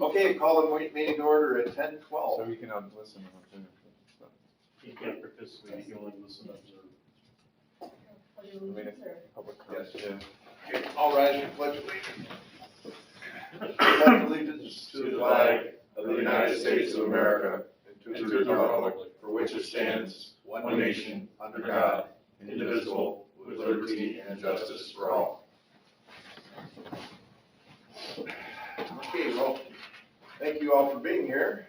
Okay, call the meeting to order at 10:12. So we can listen and observe. You can't participate, you can only listen and observe. Public Yes. comment. Okay, all rise for pledge allegiance. Pledge allegiance to the flag of the United States of America and to the republic for which it stands, one nation, under God, indivisible, with liberty and justice for all. Okay, well, thank you all for being here.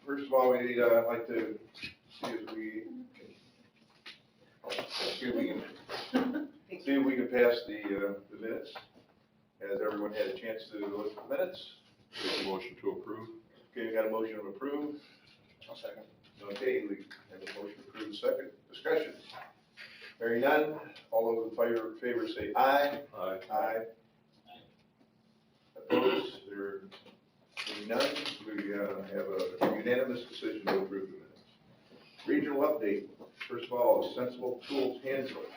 First of all, we'd like to see if we can pass the minutes. Has everyone had a chance to look at the minutes? Make a motion to approve. Okay, we got a motion to approve. I'll second. Okay, we have a motion to approve, second. Discussion. Hearing none, all those in favor say aye. Aye. Aye. Opposed, there being none, we have a unanimous decision to approve the minutes. Regional update, first of all, Sensible Tools handbook.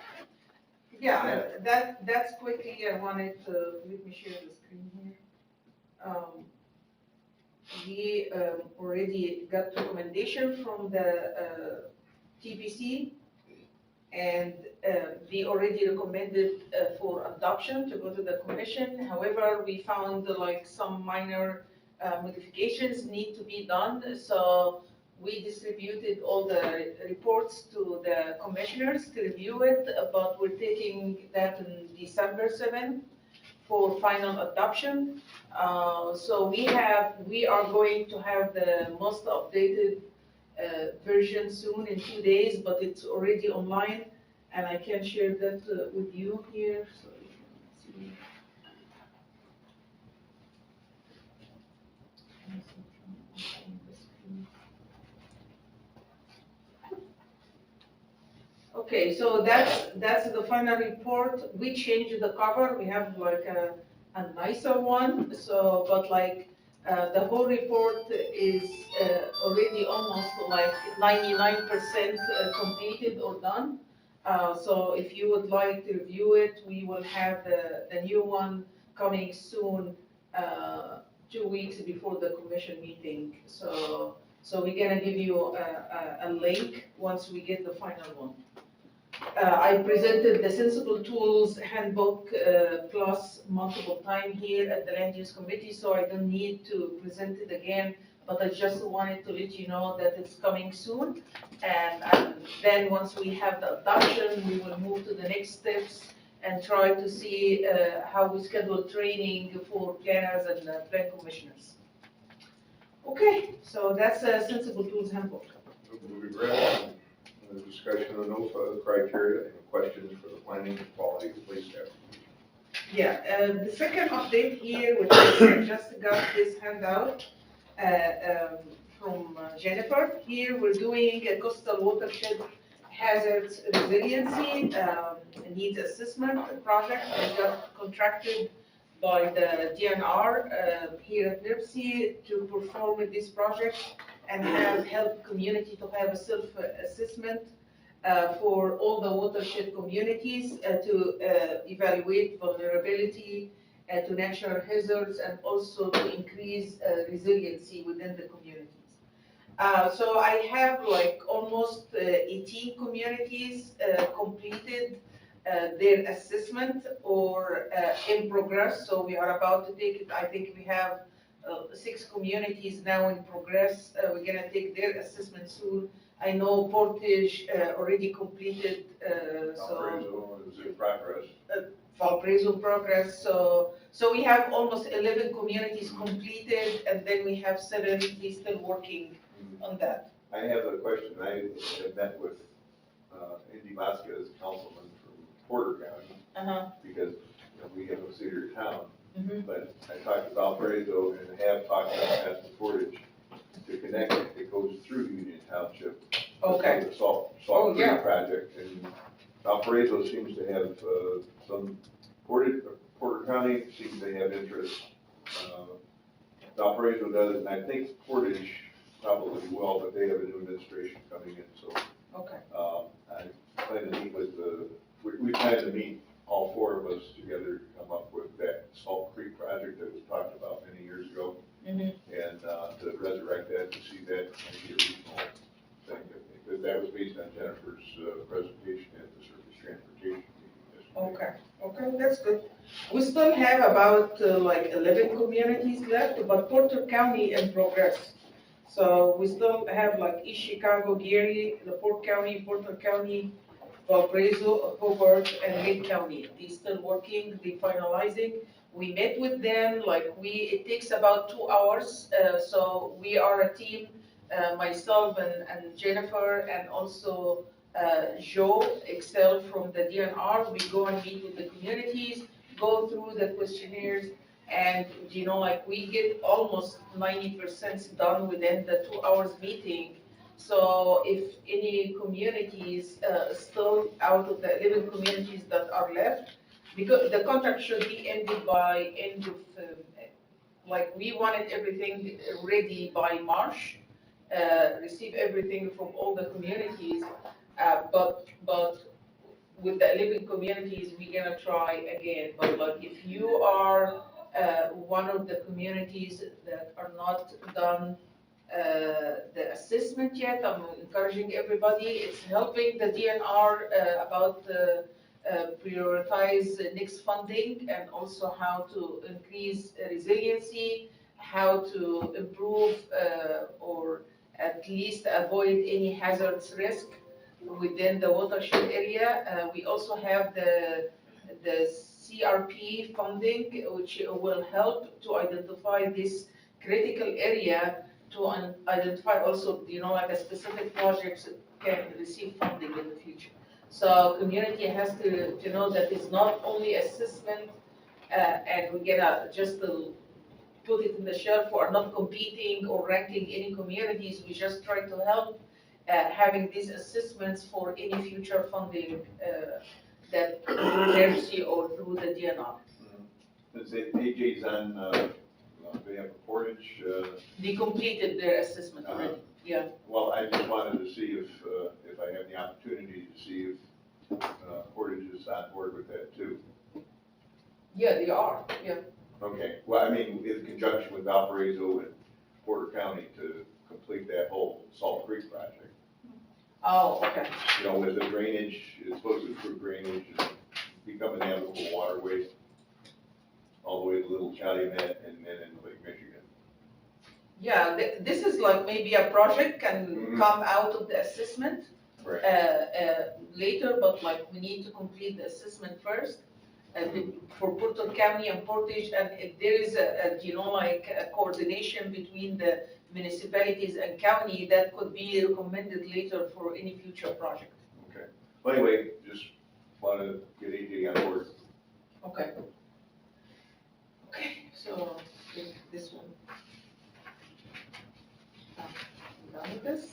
Yeah, that's quickly, I wanted to, let me share the screen here. We already got recommendation from the TPC, and we already recommended for adoption to go to the commission. However, we found like some minor modifications need to be done, so we distributed all the reports to the commissioners to review it, but we're taking that in December 7th for final adoption. So we are going to have the most updated version soon in 2 days, but it's already online, and I can share that with you here. So you can see. Okay, so that's the final report. We changed the cover. We have like a nicer one. So, but like the whole report is already almost like 99% completed or done. So if you would like to review it, we will have the new one coming soon, 2 weeks before the commission meeting. So we're gonna give you a link once we get the final one. I presented the Sensible Tools handbook plus multiple time here at the land use committee, so I don't need to present it again, but I just wanted to let you know that it's coming soon. And then once we have the adoption, we will move to the next steps and try to see how we schedule training for planners and plan commissioners. Okay, so that's a Sensible Tools handbook. Moving right on. Discussion on no further criteria and questions for the planning and quality of police staff. Yeah, the second update here, which I just got this handout from Jennifer. Here we're doing a coastal watershed hazards resiliency needs assessment project that got contracted by the DNR here at NIRC to perform this project and have helped community to have a self-assessment for all the watershed communities to evaluate vulnerability to natural hazards and also to increase resiliency within the communities. So I have like almost 18 communities completed their assessment or in progress. So we are about to take it. I think we have 6 communities now in progress. We're gonna take their assessment soon. I know Portage already completed, Valparaiso is in progress. Valparaiso progress. So we have almost 11 communities completed, and then we have 7 still working on that. I have a question. I have met with Andy Vasquez, councilman from Porter County, because we have a cedar town. But I talked to Valparaiso and have talked to Portage to connect it. It goes through Union Township. Okay. The Salt yeah. Creek project, and Valparaiso seems to have some, Porter County seems to have interest. Valparaiso does, and I think Portage probably will, but they have a new administration coming in, so. Okay. I plan to meet with we plan to meet all four of us together to come up with that Salt Creek project that was talked about many years ago. And to resurrect that, to see that maybe a regional thing, because that was based on Jennifer's presentation at the Surface Transportation meeting yesterday. Okay, that's good. We still have about like 11 communities left, but Porter County in progress. So we still have like East Chicago, Geary, LaPorte County, Porter County, Valparaiso, Hobart, and Lake County. They're still working, they're finalizing. We met with them, it takes about 2 hours. So we are a team, myself and Jennifer, and also Joe Excel from the DNR. We go and meet with the communities, go through the questionnaires, and we get almost 90% done within the 2 hours meeting. So if any communities still out of the 11 communities that are left, because the contract should be ended by end of, we wanted everything ready by March, receive everything from all the communities, but with the 11 communities, we're gonna try again. But if you are one of the communities that are not done the assessment yet, I'm encouraging everybody. It's helping the DNR about prioritize next funding, and also how to increase resiliency, how to improve or at least avoid any hazardous risk within the watershed area. We also have the CRP funding, which will help to identify this critical area, to identify also, a specific projects can receive funding in the future. So community has to know that it's not only assessment, and we get just put it in the shelf. We're not competing or ranking any communities. We just try to help having these assessments for any future funding that through NERC or through the DNR. Since AJ's on, they have a Portage. They completed their assessment already. Yeah. Well, I just wanted to see if I have the opportunity to see if Portage is on board with that too. Yeah, they are. Yeah. Okay. Well, I mean, in conjunction with Valparaiso and Porter County to complete that whole Salt Creek project. Oh, okay. With the drainage, it's supposed to improve drainage and become a navigable waterway all the way to Little Calumet and then in Lake Michigan. Yeah, this is like maybe a project can come out of the assessment later, but we need to complete the assessment first for Porter County and Portage, and if there is a coordination between the municipalities and county, that could be recommended later for any future project. Okay. Well, anyway, just wanted to get AJ on board. Okay. Okay, so this one. Done with this.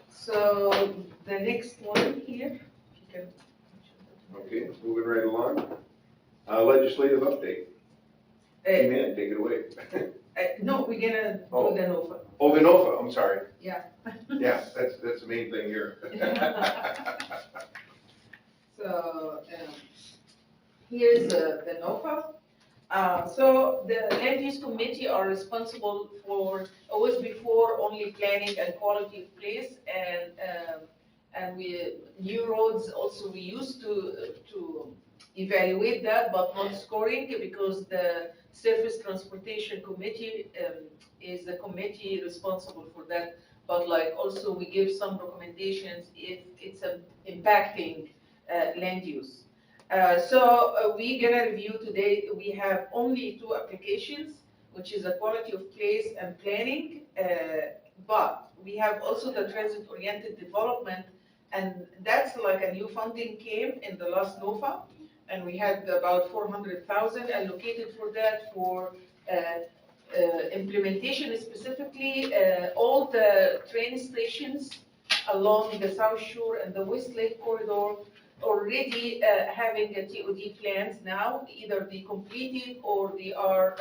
So the next one here, you can. Okay, moving right along. Legislative update. Hey man, take it away. No, we're gonna do the NOFA. Oh, the NOFA, I'm sorry. Yeah. Yeah, that's the main thing here. So here's the NOFA. So the land use committee are responsible for, always before, only planning and quality of place, and we, new roads also, we used to evaluate that, but not scoring, because the Surface Transportation Committee is the committee responsible for that. But also we give some recommendations if it's impacting land use. So we're gonna review today, we have only 2 applications, which is a quality of place and planning, but we have also the transit-oriented development, and that's a new funding came in the last NOFA, and we had about 400,000 allocated for that, for implementation specifically, all the train stations along the South Shore and the West Lake corridor already having a TOD plans now, either they completed or they are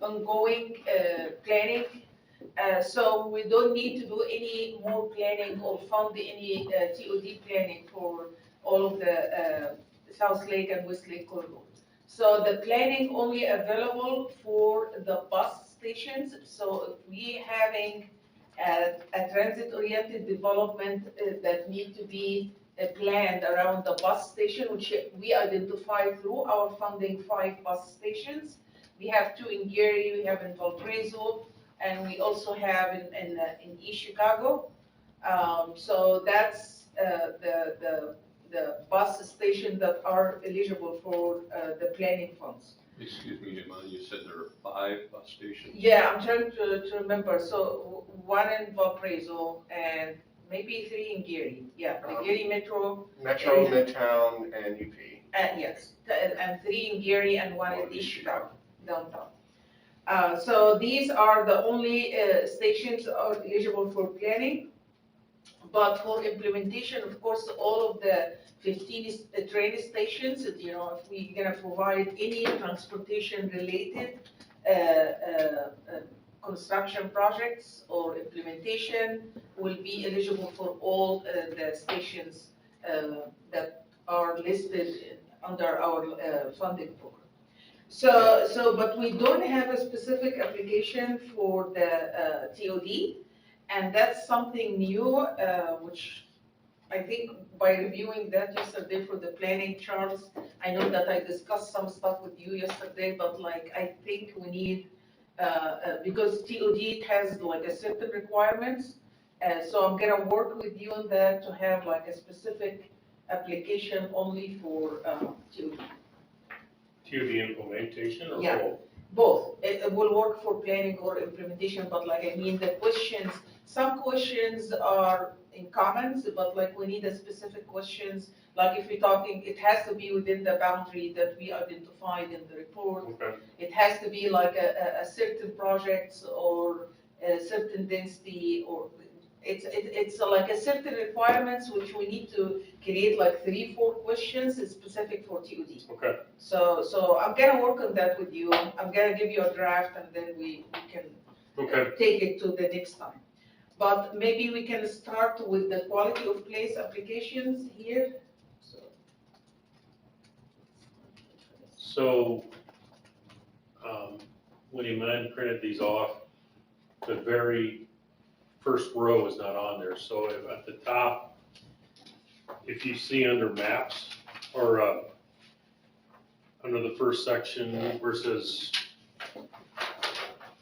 ongoing planning. So we don't need to do any more planning or fund any TOD planning for all of the South Lake and West Lake corridor. So the planning only available for the bus stations, so if we having a transit-oriented development that need to be planned around the bus station, which we identify through our funding 5 bus stations. We have 2 in Gary, we have in Valparaiso, and we also have in East Chicago. So that's the bus station that are eligible for the planning funds. Excuse me, Iman, you said there are 5 bus stations? Yeah, I'm trying to remember. So 1 in Valparaiso and maybe 3 in Gary. Yeah, the Gary Metro. Metro, and- Midtown, and UP. Yes, and 3 in Gary and 1 in East Chicago, downtown. So these are the only stations are eligible for planning. But for implementation, of course, all of the 15 train stations, if we're gonna provide any transportation-related construction projects or implementation, will be eligible for all the stations that are listed under our funding program. But we don't have a specific application for the TOD. And that's something new, which I think by reviewing that yesterday for the planning, Charles, I know that I discussed some stuff with you yesterday, but I think we need, because TOD has a certain requirements, so I'm gonna work with you on that to have a specific application only for TOD. TOD implementation or Yeah. both? Both. It will work for planning or implementation, but the questions, some questions are in comments, but we need a specific questions. If we're talking, it has to be within the boundary that we identified in the report. Okay. It has to be a certain projects or a certain density, or it's a certain requirements which we need to create 3-4 questions specific for TOD. Okay. So I'm gonna work on that with you. I'm gonna give you a draft and then we can Okay. take it to the next time. But maybe we can start with the quality of place applications here. So, when Iman printed these off, the very first row is not on there. So at the top, if you see under maps or under the first section versus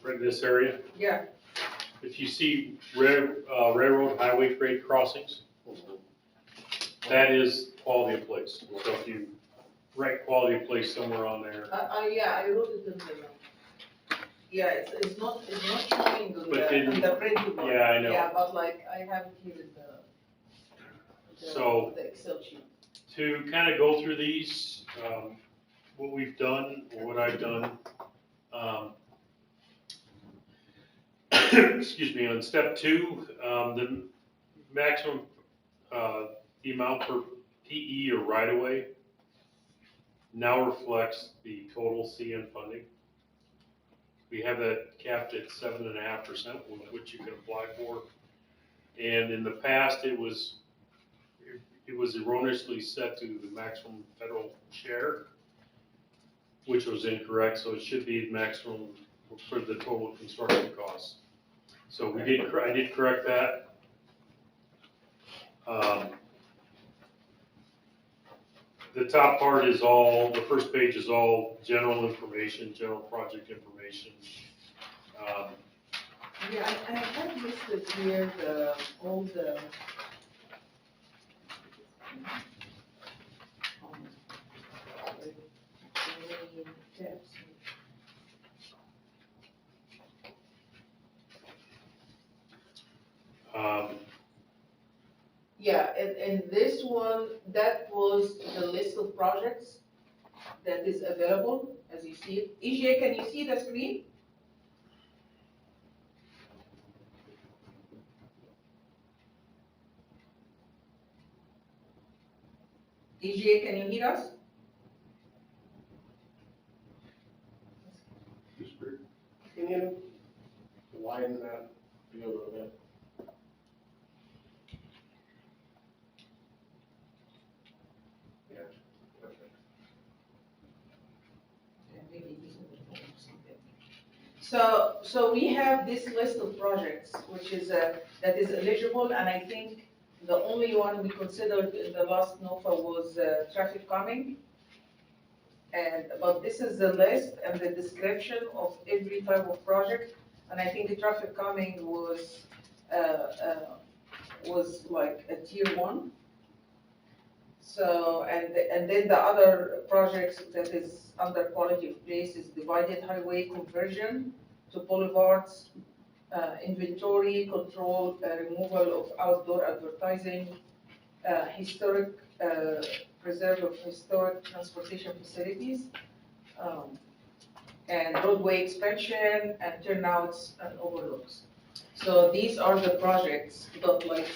right in this area, Yeah, if you see railroad highway grade crossings, that is quality of place. So if you write quality of place somewhere on there, yeah, I wrote it in the, yeah, it's not showing on But then- the printed one. yeah, I know. Yeah, but I have it here in So- the Excel sheet. to kind of go through these, what we've done, or what I've done. Excuse me, on step 2, the maximum, the amount per PE or right-of-way now reflects the total CN funding. We have that capped at 7.5%, which you can apply for. And in the past, it was erroneously set to the maximum federal share, which was incorrect, so it should be maximum for the total construction costs. So I did correct that. The top part is the first page is all general information, general project information. Yeah, I have listed here all the. Tabs. Yeah, and this one, that was the list of projects that is available, as you see it. EJ, can you see the screen? EJ, can you hear us? Can you widen that view a little bit? Yeah, okay. So we have this list of projects, which is, that is eligible, and I think the only one we considered in the last NOFA was traffic calming. But this is the list and the description of every type of project, and I think the traffic calming was like a tier 1. So, and then the other projects that is under quality of place is divided highway conversion to boulevards, inventory control, removal of outdoor advertising, historic, preserve of historic transportation facilities, and roadway expansion and turnouts and overlooks. So these are the projects, but like,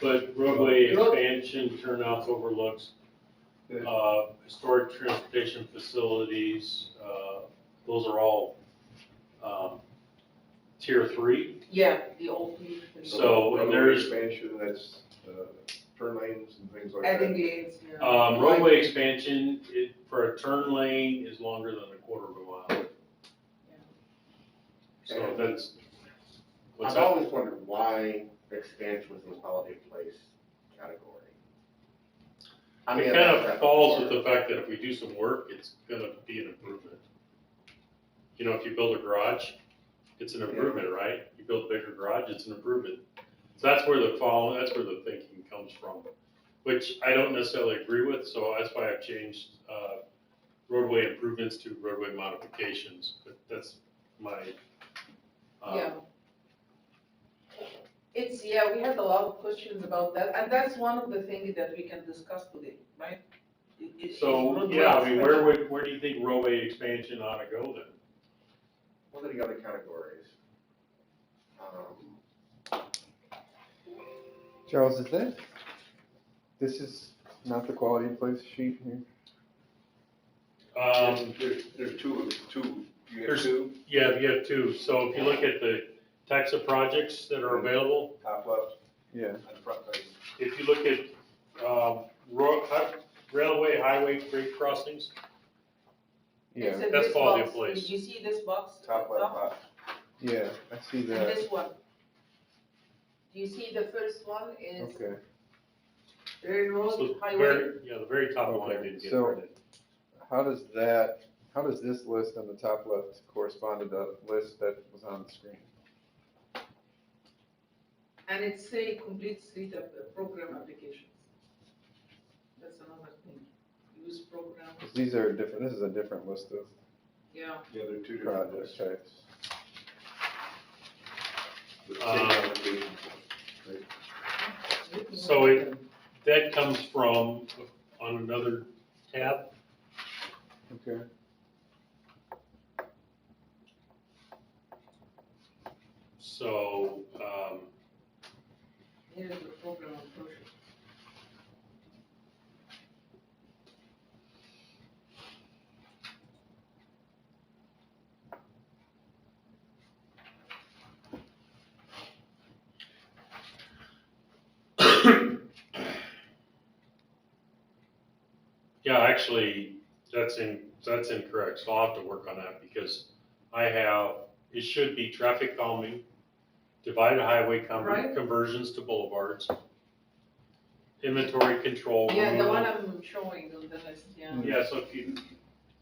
But roadway expansion, turnouts, overlooks, historic transportation facilities, those are all, tier 3. yeah, the old. So, and roadway there's, expansion, that's, turn lanes and things like that. Adding lanes, yeah. roadway expansion, for a turn lane is longer than a quarter of a mile. So that's, what's I've that? always wondered why expansion was in the quality of place category. I mean, It kind of falls with the fact that if we do some work, it's gonna be an improvement. You know, if you build a garage, it's an improvement, right? You build a bigger garage, it's an improvement. So that's where the thinking comes from, which I don't necessarily agree with, so that's why I've changed, roadway improvements to roadway modifications, but that's my, Yeah. We had a lot of questions about that, and that's one of the things that we can discuss today, right? So, Roadway yeah, I mean, expansion. where do you think roadway expansion ought to go then? What are the other categories? Charles, this is not the quality of place sheet here? There's two, you have There's- two, Yeah, you have 2. So if you look at the types of projects that are available, top left Yeah, and front right. if you look at, railway, highway, freight crossings, yeah, It's in that's this quality box. of place. Did you see this box? Top left box. yeah, I see And that, this one. Do you see the first one is okay. railroad, so highway? the very top line Okay, didn't get so- printed. How does this list on the top left correspond to the list that was on the screen? And it's a complete suite of program applications. That's another thing. Use program, 'Cause these are different, this is a different list of yeah. Yeah, they're two different project lists. types. With Um, same applications. So that comes from, on another tab, Okay, so, Here's the program approach. yeah, actually, that's incorrect, so I'll have to work on that, because it should be traffic calming, divided highway Right. conversions to boulevards, inventory control. Yeah, the removal. one I'm showing on the list, yeah. Yeah, so if you,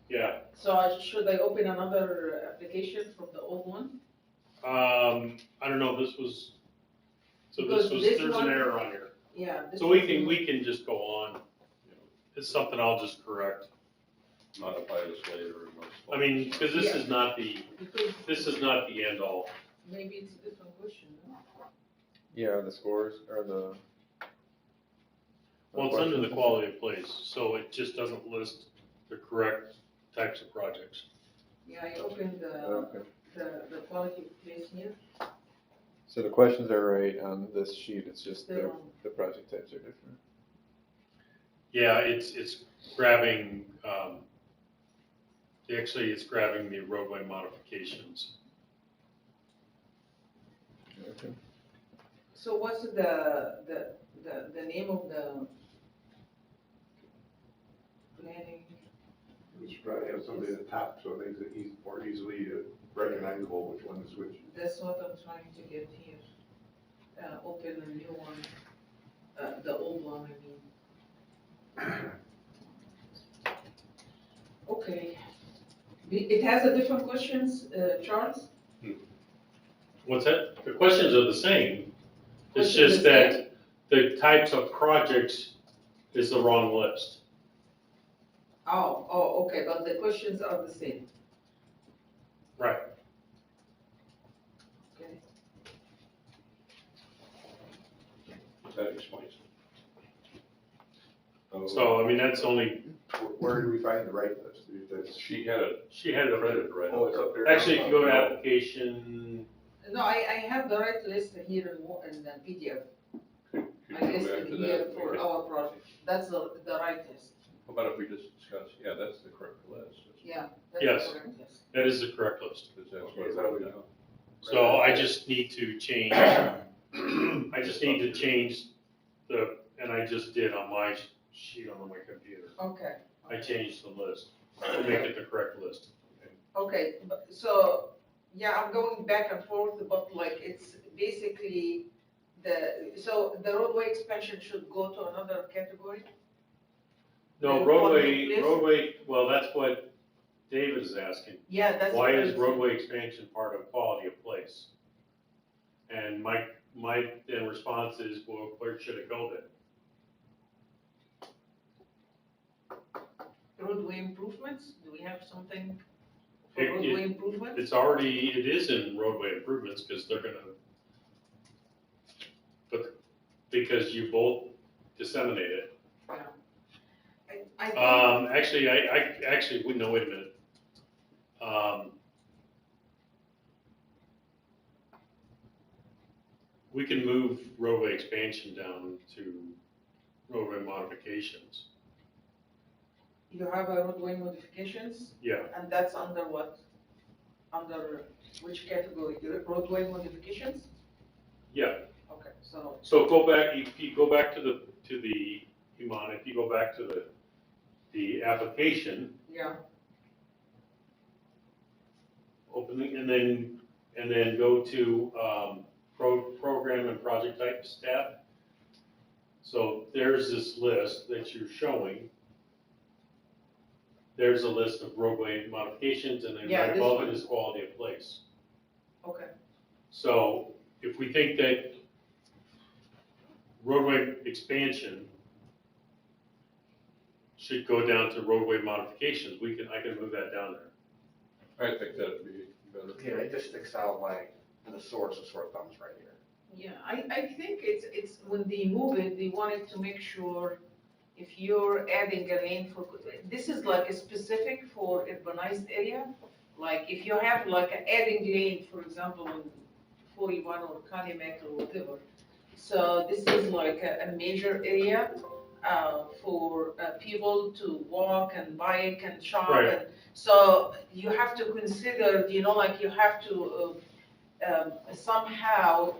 yeah, So should I open another application from the old one? I don't know, Because there's this an one- error on here. Yeah. this So we one- can just go on, it's something I'll just correct. Modify this later. I mean, because this Yeah. is not the, Because this is not the end all. maybe it's a different question, no? yeah, the scores, or the. Well, it's under the quality of place, so it just doesn't list the correct types of projects. Yeah, I opened Okay, the quality of place here. so the questions are right on this sheet, it's just They're wrong. the project types are different. Yeah, it's grabbing, actually, it's grabbing the roadway modifications. Okay. So what's the name of the planning? We should probably have somebody at the top, so things are more easily recognizable which one is which. That's what I'm trying to get here. Open a new one, the old one, I mean. Okay. It has a different questions, Charles? What's that? The questions are the same. It's Questions just the that the types of projects is the wrong list. Oh, okay, but the questions are the same. Right. Okay. That explains it. So, I mean, that's only, Where do we find the right list? That's, She had it she had it printed right oh, up it's there. up there. Actually, if you go to application, No, I have the right list here in the PDF. Could I you go listed back to here that? for our project. That's the right list. How about if we just discuss, yeah, that's the correct list. Yeah, that's Yes. the correct list. that is the correct list. Because that's Okay, what so I wrote we- down. So I just need to change, I just need to change and I just did on my sheet on my computer. Okay. I changed the list to make it the correct list. Okay, so, yeah, I'm going back and forth, but like, it's basically so the roadway expansion should go to another category? No, The roadway, place? roadway, well, that's what David is asking. Yeah, that's. Why what is I'm- roadway expansion part of quality of place? And my then response is, well, where should it go then? Roadway improvements, do we have something for It- roadway improvements? It is in roadway improvements, because they're gonna, but, because you both disseminate it. I think, Actually, wait a minute. We can move roadway expansion down to roadway modifications. you have a roadway modifications, Yeah, and that's under what? Under which category? Roadway modifications? yeah. Okay, so, So go back, if you go back to the, Iman, if you go back to the application, yeah, opening, and then go to, program and project types tab. So there's this list that you're showing. There's a list of roadway modifications, and then Yeah, right this above one. it is quality of place. okay, So if we think that roadway expansion should go down to roadway modifications, I can move that down there. I think that'd be better. Yeah, it just sticks out like the source of sore thumbs right here. yeah, I think it's, when they move it, they wanted to make sure if you're adding a lane for, this is like a specific for urbanized area. Like if you have like an adding lane, for example, in 41 or Calumet or whatever. So this is like a major area for people to walk and bike and shop. Right. And so you have to consider, like you have to somehow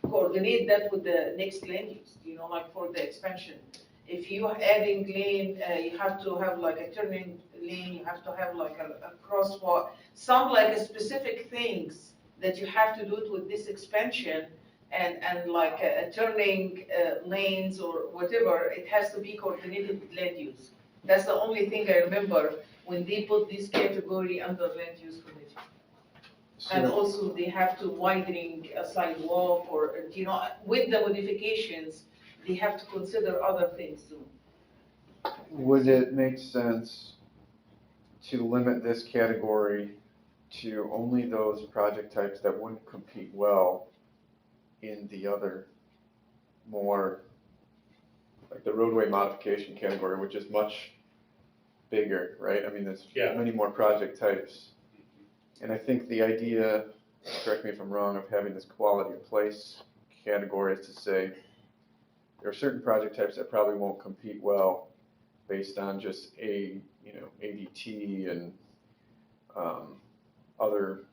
coordinate that with the next land use, like for the expansion. If you are adding lane, you have to have like a turning lane, you have to have like a crosswalk, some like specific things that you have to do it with this expansion, and like a turning lanes or whatever, it has to be coordinated with land use. That's the only thing I remember when they put this category under land use committee. And also they have to widening a sidewalk or, with the modifications, they have to consider other things too. Would it make sense to limit this category to only those project types that wouldn't compete well in the other more, like the roadway modification category, which is much bigger, right? I mean, there's Yeah. many more project types. And I think the idea, correct me if I'm wrong, of having this quality of place category is to say, there are certain project types that probably won't compete well based on just ADT and other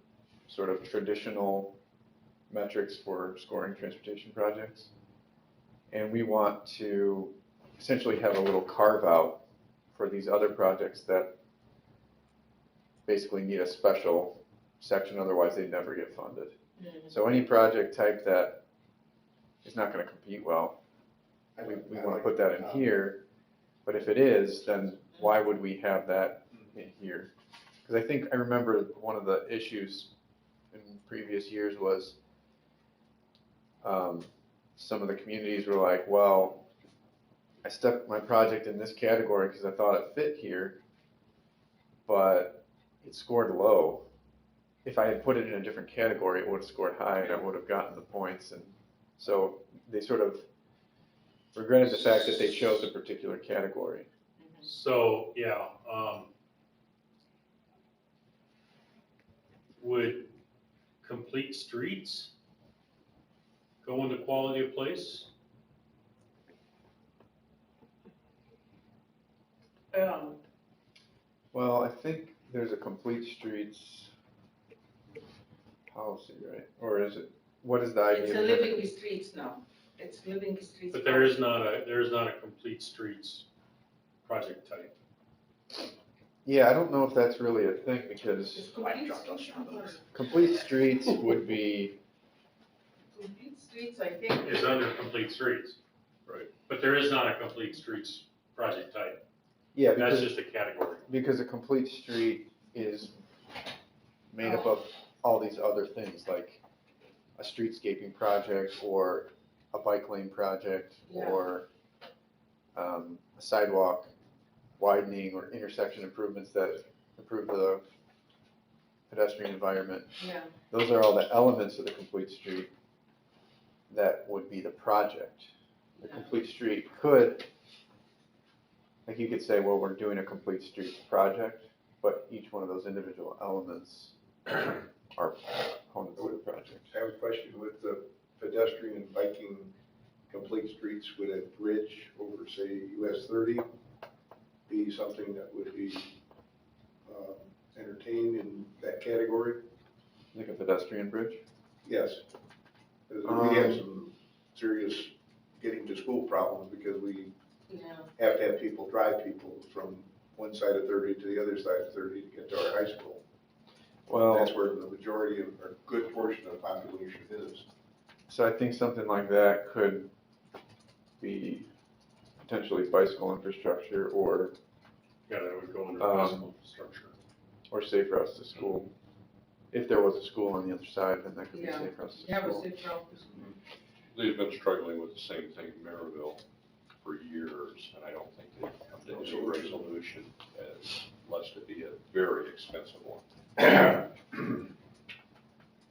sort of traditional metrics for scoring transportation projects. And we want to essentially have a little carve out for these other projects that basically need a special section, otherwise they never get funded. So any project type that is not gonna compete well, we wanna put that in here, but if it is, then why would we have that in here? Because I remember one of the issues in previous years was, some of the communities were like, well, I stuck my project in this category because I thought it fit here, but it scored low. If I had put it in a different category, it would have scored high and I would have gotten the points. And so they sort of regretted the fact that they chose a particular category. So, yeah, would complete streets go into quality of place? Well, I think there's a complete streets policy, right? Or is it, what is the idea? It's a living streets now. It's living streets. But there is not a complete streets project type. Yeah, I don't know if that's really a thing because It's complete streets. complete streets would be, Complete streets, I think. Is under complete streets. Right. But there is not a complete streets project type. yeah, That's because, just a category. because a complete street is made up of all these other things, like a streetscaping project or a bike lane project Yeah. or a sidewalk widening or intersection improvements that improve the pedestrian environment. Yeah. Those are all the elements of the complete street that would be the project. The complete street could, like you could say, well, we're doing a complete streets project, but each one of those individual elements are components of the project. I have a question with the pedestrian and biking complete streets, would a bridge over, say, US 30 be something that would be entertained in that category? Like a pedestrian bridge? Yes. 'Cause we have some serious getting to school problems because we Yeah. have to have people drive people from one side of 30 to the other side of 30 to get to our high school. Well, That's where the majority of, or good portion of the population is. so I think something like that could be potentially bicycle infrastructure or Yeah, that would go under bicycle infrastructure. safe routes to school. If there was a school on the other side, then that could be Yeah. safe routes to You have a school. safe route. They've been struggling with the same thing in Maryville for years, and I don't think they've come to any resolution, unless it be a very expensive one.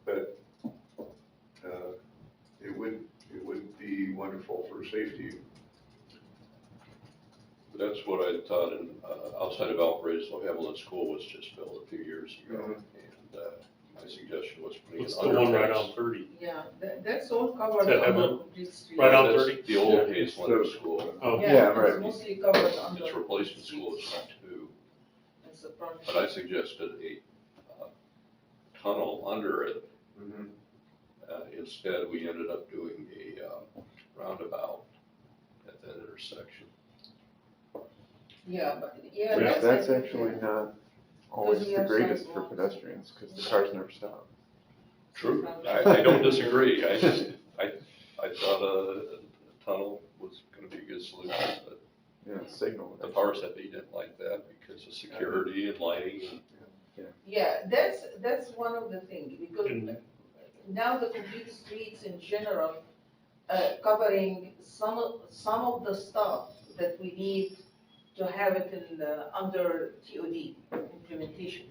But, it would be wonderful for safety. That's what I thought in, outside of Valparaiso, Evelyn School was just built a few years ago, and, my suggestion was putting an What's the one right underpass. on 30? Yeah, that's all covered Is that under Evelyn? complete streets. Right on That's 30? The old Yeah. Hazelton School, Oh, Yeah, It's right. mostly covered under. its replacement school is not too, It's a project. but I suggested a tunnel under it. Instead, we ended up doing a roundabout at that intersection. Yeah, but, Yeah, That's I think, actually not always Does he the have greatest for sidewalks? pedestrians, because the cars never stop. True. I don't disagree. I thought a tunnel was gonna be a good solution, but Yeah, signal. the powers that be didn't like that because of security and lighting. Yeah, that's one of the things, because And- now the complete streets in general, covering some of the stuff that we need to have it in under TOD implementation.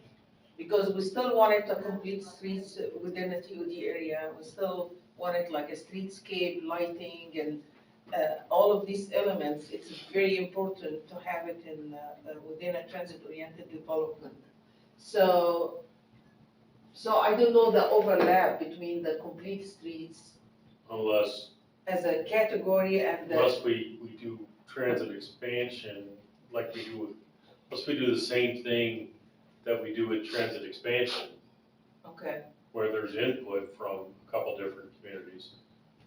Because we still wanted a complete streets within a TOD area, we still wanted like a streetscape, lighting, and all of these elements. It's very important to have it in, within a transit-oriented development. So I don't know the overlap between the complete streets Unless as a category and the, Unless we do transit expansion, like we do with, unless we do the same thing that we do with transit expansion, okay, where there's input from a couple different communities.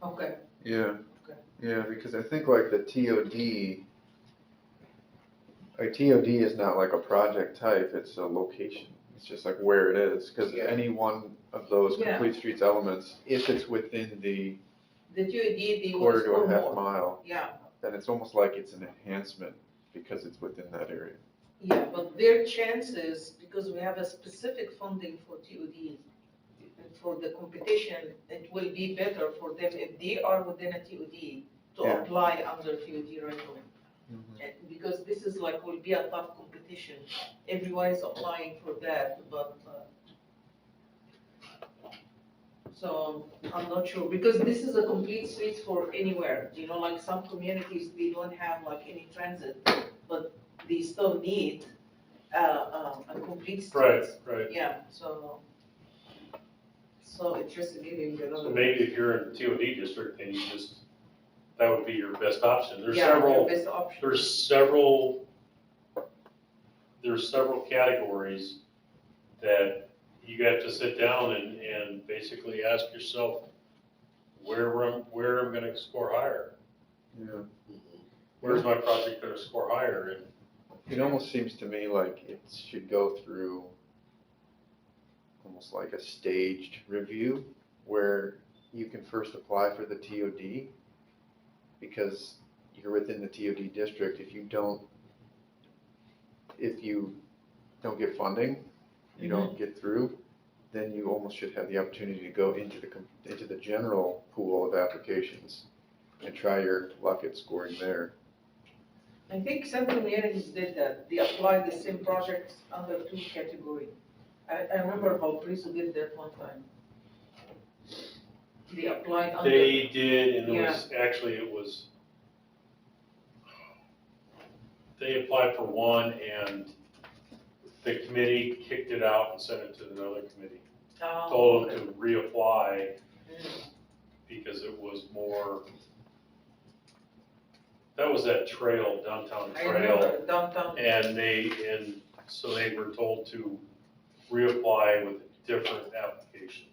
okay, Yeah, Okay. yeah, because I think like the TOD, A TOD is not like a project type, it's a location. It's just like where it is, because Yeah. any one of those Yeah. complete streets elements, if it's within the The TOD, they will quarter to score a half more. mile, Yeah, then it's almost like it's an enhancement because it's within that area. yeah, but their chances, because we have a specific funding for TOD, for the competition, it will be better for them if they are within a TOD to Yeah. apply under TOD right away. Because this is like, will be a tough competition. Everyone is applying for that, but, so I'm not sure, because this is a complete streets for anywhere, you know, like some communities, they don't have like any transit, but they still need, a complete streets. Right. Yeah, so it's just giving the. So maybe if you're in TOD district, then you just, that would be your best option. There's Yeah, several, your best option. there's several categories that you got to sit down and basically ask yourself, where I'm gonna score higher? Yeah. Where's my project gonna score higher? And It almost seems to me like it should go through almost like a staged review where you can first apply for the TOD because you're within the TOD district. If you don't get funding, you don't get through, then you almost should have the opportunity to go into the general pool of applications and try your luck at scoring there. I think some communities did that. They applied the same projects under two categories. I remember Valparaiso did that one time. They applied under. they did, and it was, they applied for one and the committee kicked it out and sent it to another committee. Oh, Told okay. them to reapply because it was more, that was that trail, downtown I trail. remember downtown. And so they were told to reapply with a different application.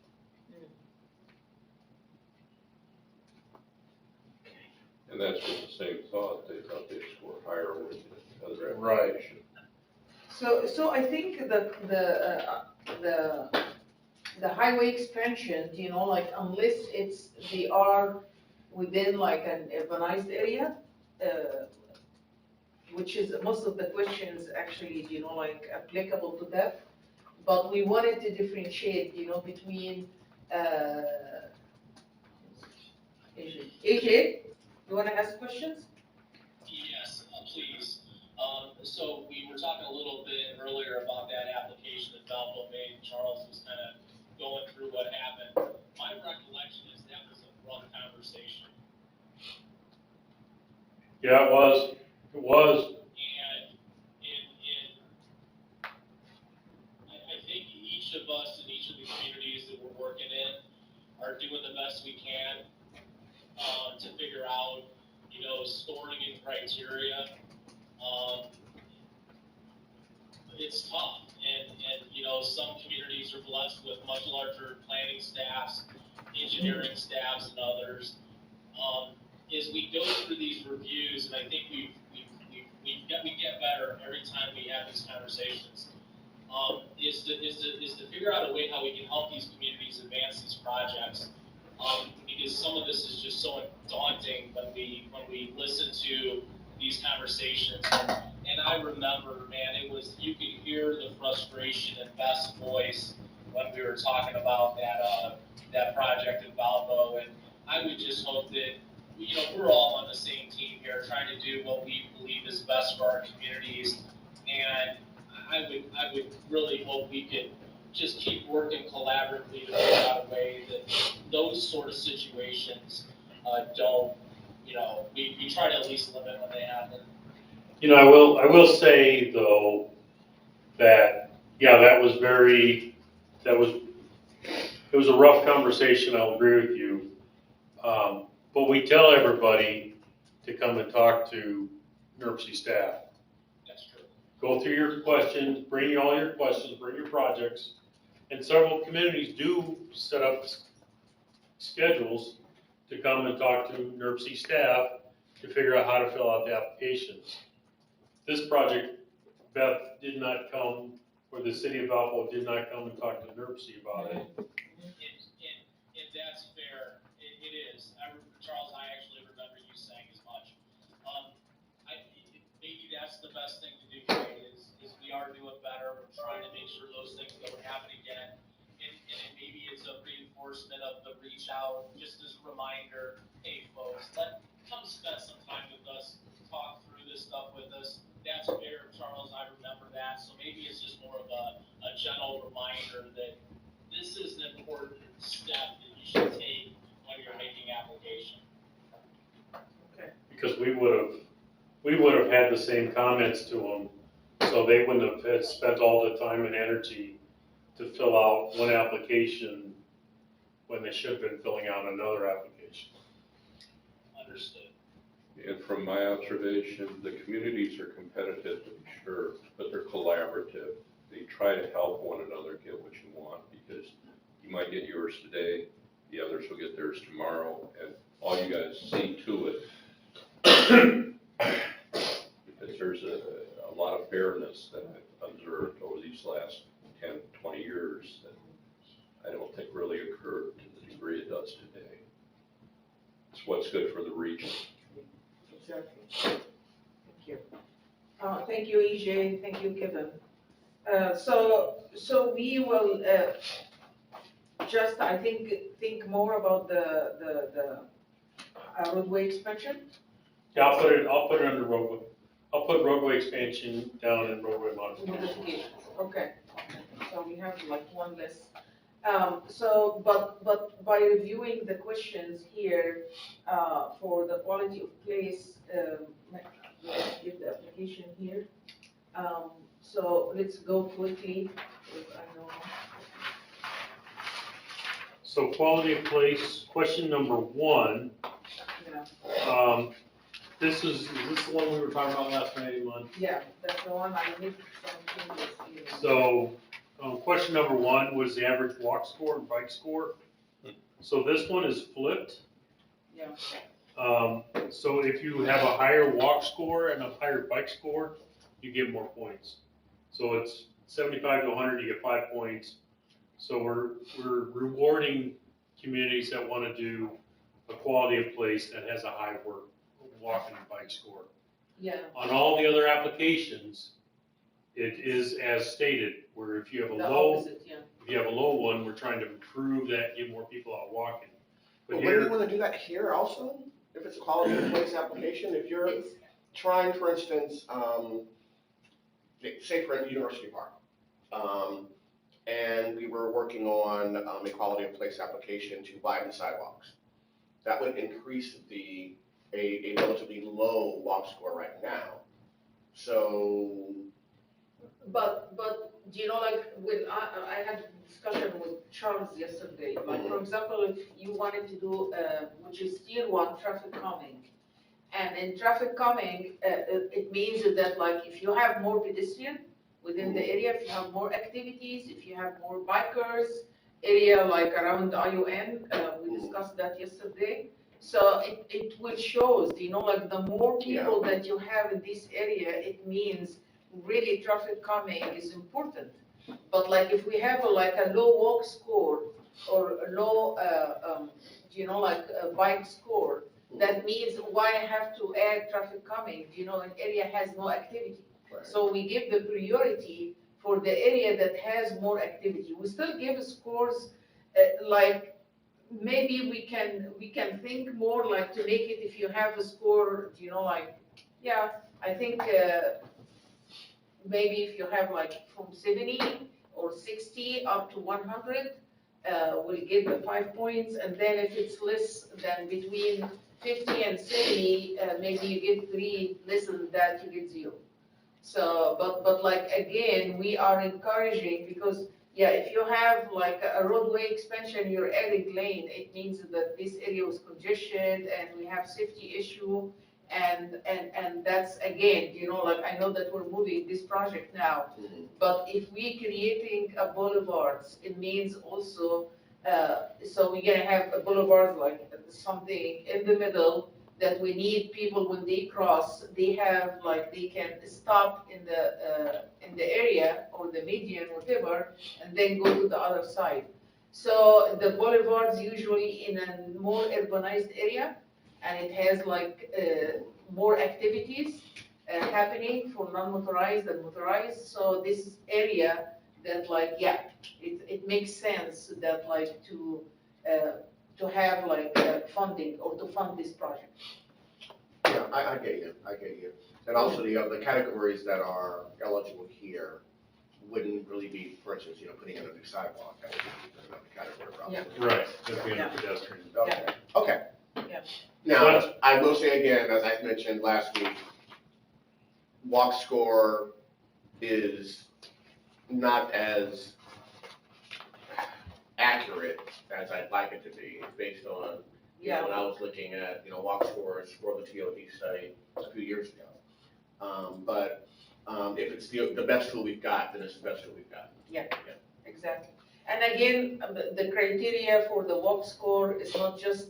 And that's with the same thought, they thought they'd score higher with the other Right. application. So I think the highway expansion, you know, like unless they are within like an urbanized area, which is most of the questions actually, you know, like applicable to that. But we wanted to differentiate, you know, between, AJ, you wanna ask questions? Yes, please. So we were talking a little bit earlier about that application that Valpo made. Charles was kind of going through what happened. My recollection is that was a rough conversation. Yeah, it was. And I think each of us in each of the communities that we're working in are doing the best we can to figure out, you know, scoring and criteria. It's tough, and you know, some communities are blessed with much larger planning staffs, engineering staffs, and others. As we go through these reviews, and I think we get better every time we have these conversations. Is to figure out a way how we can help these communities advance these projects. Because some of this is just so daunting when we listen to these conversations. And I remember, man, you could hear the frustration in Beth's voice when we were talking about that project in Valpo. And I would just hope that, you know, we're all on the same team here, trying to do what we believe is best for our communities. And I would really hope we could just keep working collaboratively to figure out a way that those sort of situations don't, you know, we try to at least limit when they happen. You know, I will say though, that, yeah, it was a rough conversation, I'll agree with you. But we tell everybody to come and talk to NERC staff. That's true. Go through your questions, bring all your questions, bring your projects. And several communities do set up schedules to come and talk to NERC staff to figure out how to fill out the applications. This project Beth did not come, or the city of Valpo did not come and talk to NERC about it. And that's fair, it is. Charles, I actually remember you saying as much. Maybe that's the best thing to do today is we are doing better, we're trying to make sure those things don't happen again. And maybe it's a reinforcement of the reach out, just as a reminder, hey folks, come spend some time with us, talk through this stuff with us. That's fair, Charles, I remember that. So maybe it's just more of a gentle reminder that this is an important step that you should take when you're making application. Because we would have had the same comments to them, so they wouldn't have had spent all the time and energy to fill out one application when they should have been filling out another application. Understood. And from my observation, the communities are competitive, to be sure, but they're collaborative. They try to help one another get what you want, because you might get yours today, the others will get theirs tomorrow, and all you guys see to it. Because there's a lot of fairness that I've observed over these last 10, 20 years that I don't think really occurred to the degree it does today. It's what's good for the region. Exactly. Thank you. Thank you, EJ. Thank you, Kevin. So we will just, I think more about the roadway expansion. Yeah, I'll put it under roadway. I'll put roadway expansion down and roadway modification. Modifications. Okay. So we have like one list. But by reviewing the questions here for the quality of place, let's give the application here. So let's go quickly. I know. So quality of place, question number 1. Yeah. Is this the one we were talking about last night, Iman? Yeah, that's the one I made some changes here. So, question number 1 was the average walk score and bike score. So this one is flipped. Yeah. So if you have a higher walk score and a higher bike score, you get more points. So it's 75 to 100, you get 5 points. So we're rewarding communities that want to do a quality of place that has a high walk and bike score. Yeah. On all the other applications, it is as stated, where if you have a The low, opposite, yeah. if you have a low one, we're trying to improve that, get more people out walking. But But wouldn't you here, want to do that here also? If it's a quality of place application, if you're It's, trying, for instance, say for University Park, and we were working on a quality of place application to widen sidewalks. That would increase a relatively low walk score right now. So, but do you know, like, I had a discussion with Charles yesterday, like, for example, if you wanted to do, which is tier 1 traffic calming, and in traffic calming, it means that, like, if you have more pedestrian within the area, if you have more activities, if you have more bikers, area like around ION, we discussed that yesterday. So it will shows, you know, like the more people that you have in this area, it means really traffic calming is important. But like if we have like a low walk score or a low, you know, like a bike score, that means why I have to add traffic calming? You know, an area has no activity. right. So we give the priority for the area that has more activity. We still give scores like, maybe we can think more like to make it, if you have a score, you know, like, yeah, I think maybe if you have like from 70 or 60 up to 100, we'll give the 5 points, and then if it's less than between 50 and 70, maybe you get 3, less than that you get 0. So, but like again, we are encouraging, because yeah, if you have like a roadway expansion, you're adding lane, it means that this area was congested and we have safety issue. And that's again, you know, like I know that we're moving this project now, but if we creating a boulevards, it means also, so we're gonna have a boulevard like something in the middle that we need people when they cross, they have, like, they can stop in the area or the median, whatever, and then go to the other side. So the boulevards usually in a more urbanized area, and it has like more activities happening for non-motorized and motorized. So this area that, like, yeah, it makes sense that, like, to have like funding or to fund this project. Yeah, I get you. And also the categories that are eligible here wouldn't really be, for instance, putting in a new sidewalk. That would be another category probably. Yeah. Right, that'd be under pedestrian. Okay. Yeah. Now, I will say again, as I mentioned last week, walk score is not as accurate as I'd like it to be, based on, when I was looking at, walk scores for the TOD study a few years ago. But if it's the best tool we've got, then it's the best tool we've got. Exactly. And again, the criteria for the walk score is not just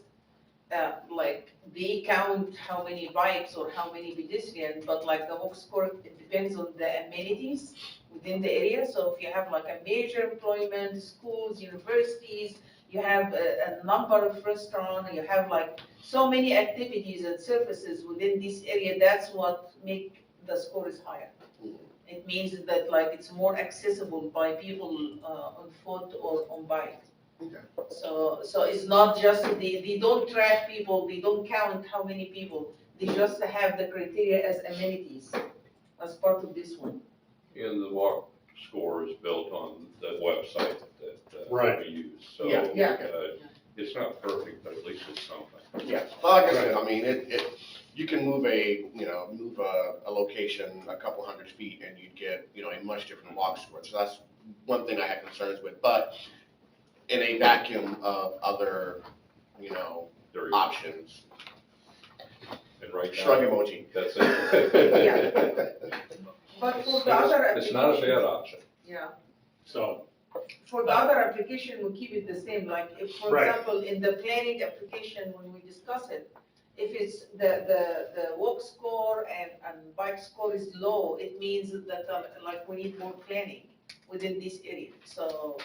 like they count how many bikes or how many pedestrians, but like the walk score, it depends on the amenities within the area. So if you have like a major employment, schools, universities, you have a number of restaurants, you have like so many activities and services within this area, that's what make the scores higher. It means that like it's more accessible by people on foot or on bike. Okay. So it's not just, they don't track people, they don't count how many people, they just have the criteria as amenities as part of this one. And the walk score is built on the website that Right. we use, so. Yeah. It's not perfect, but at least it's something. Yeah, well, like I said, I mean, you can move a location a couple hundred feet and you'd get, a much different walk score. So that's one thing I have concerns with, but in a vacuum of other, There is- options, And right now, shrug emoji. that's it. But for the other It's not a bad application, option. yeah, So, for the other application, we keep it the same, like if, for Right. example, in the planning application, when we discuss it, if it's the walk score and bike score is low, it means that like we need more planning within this area. So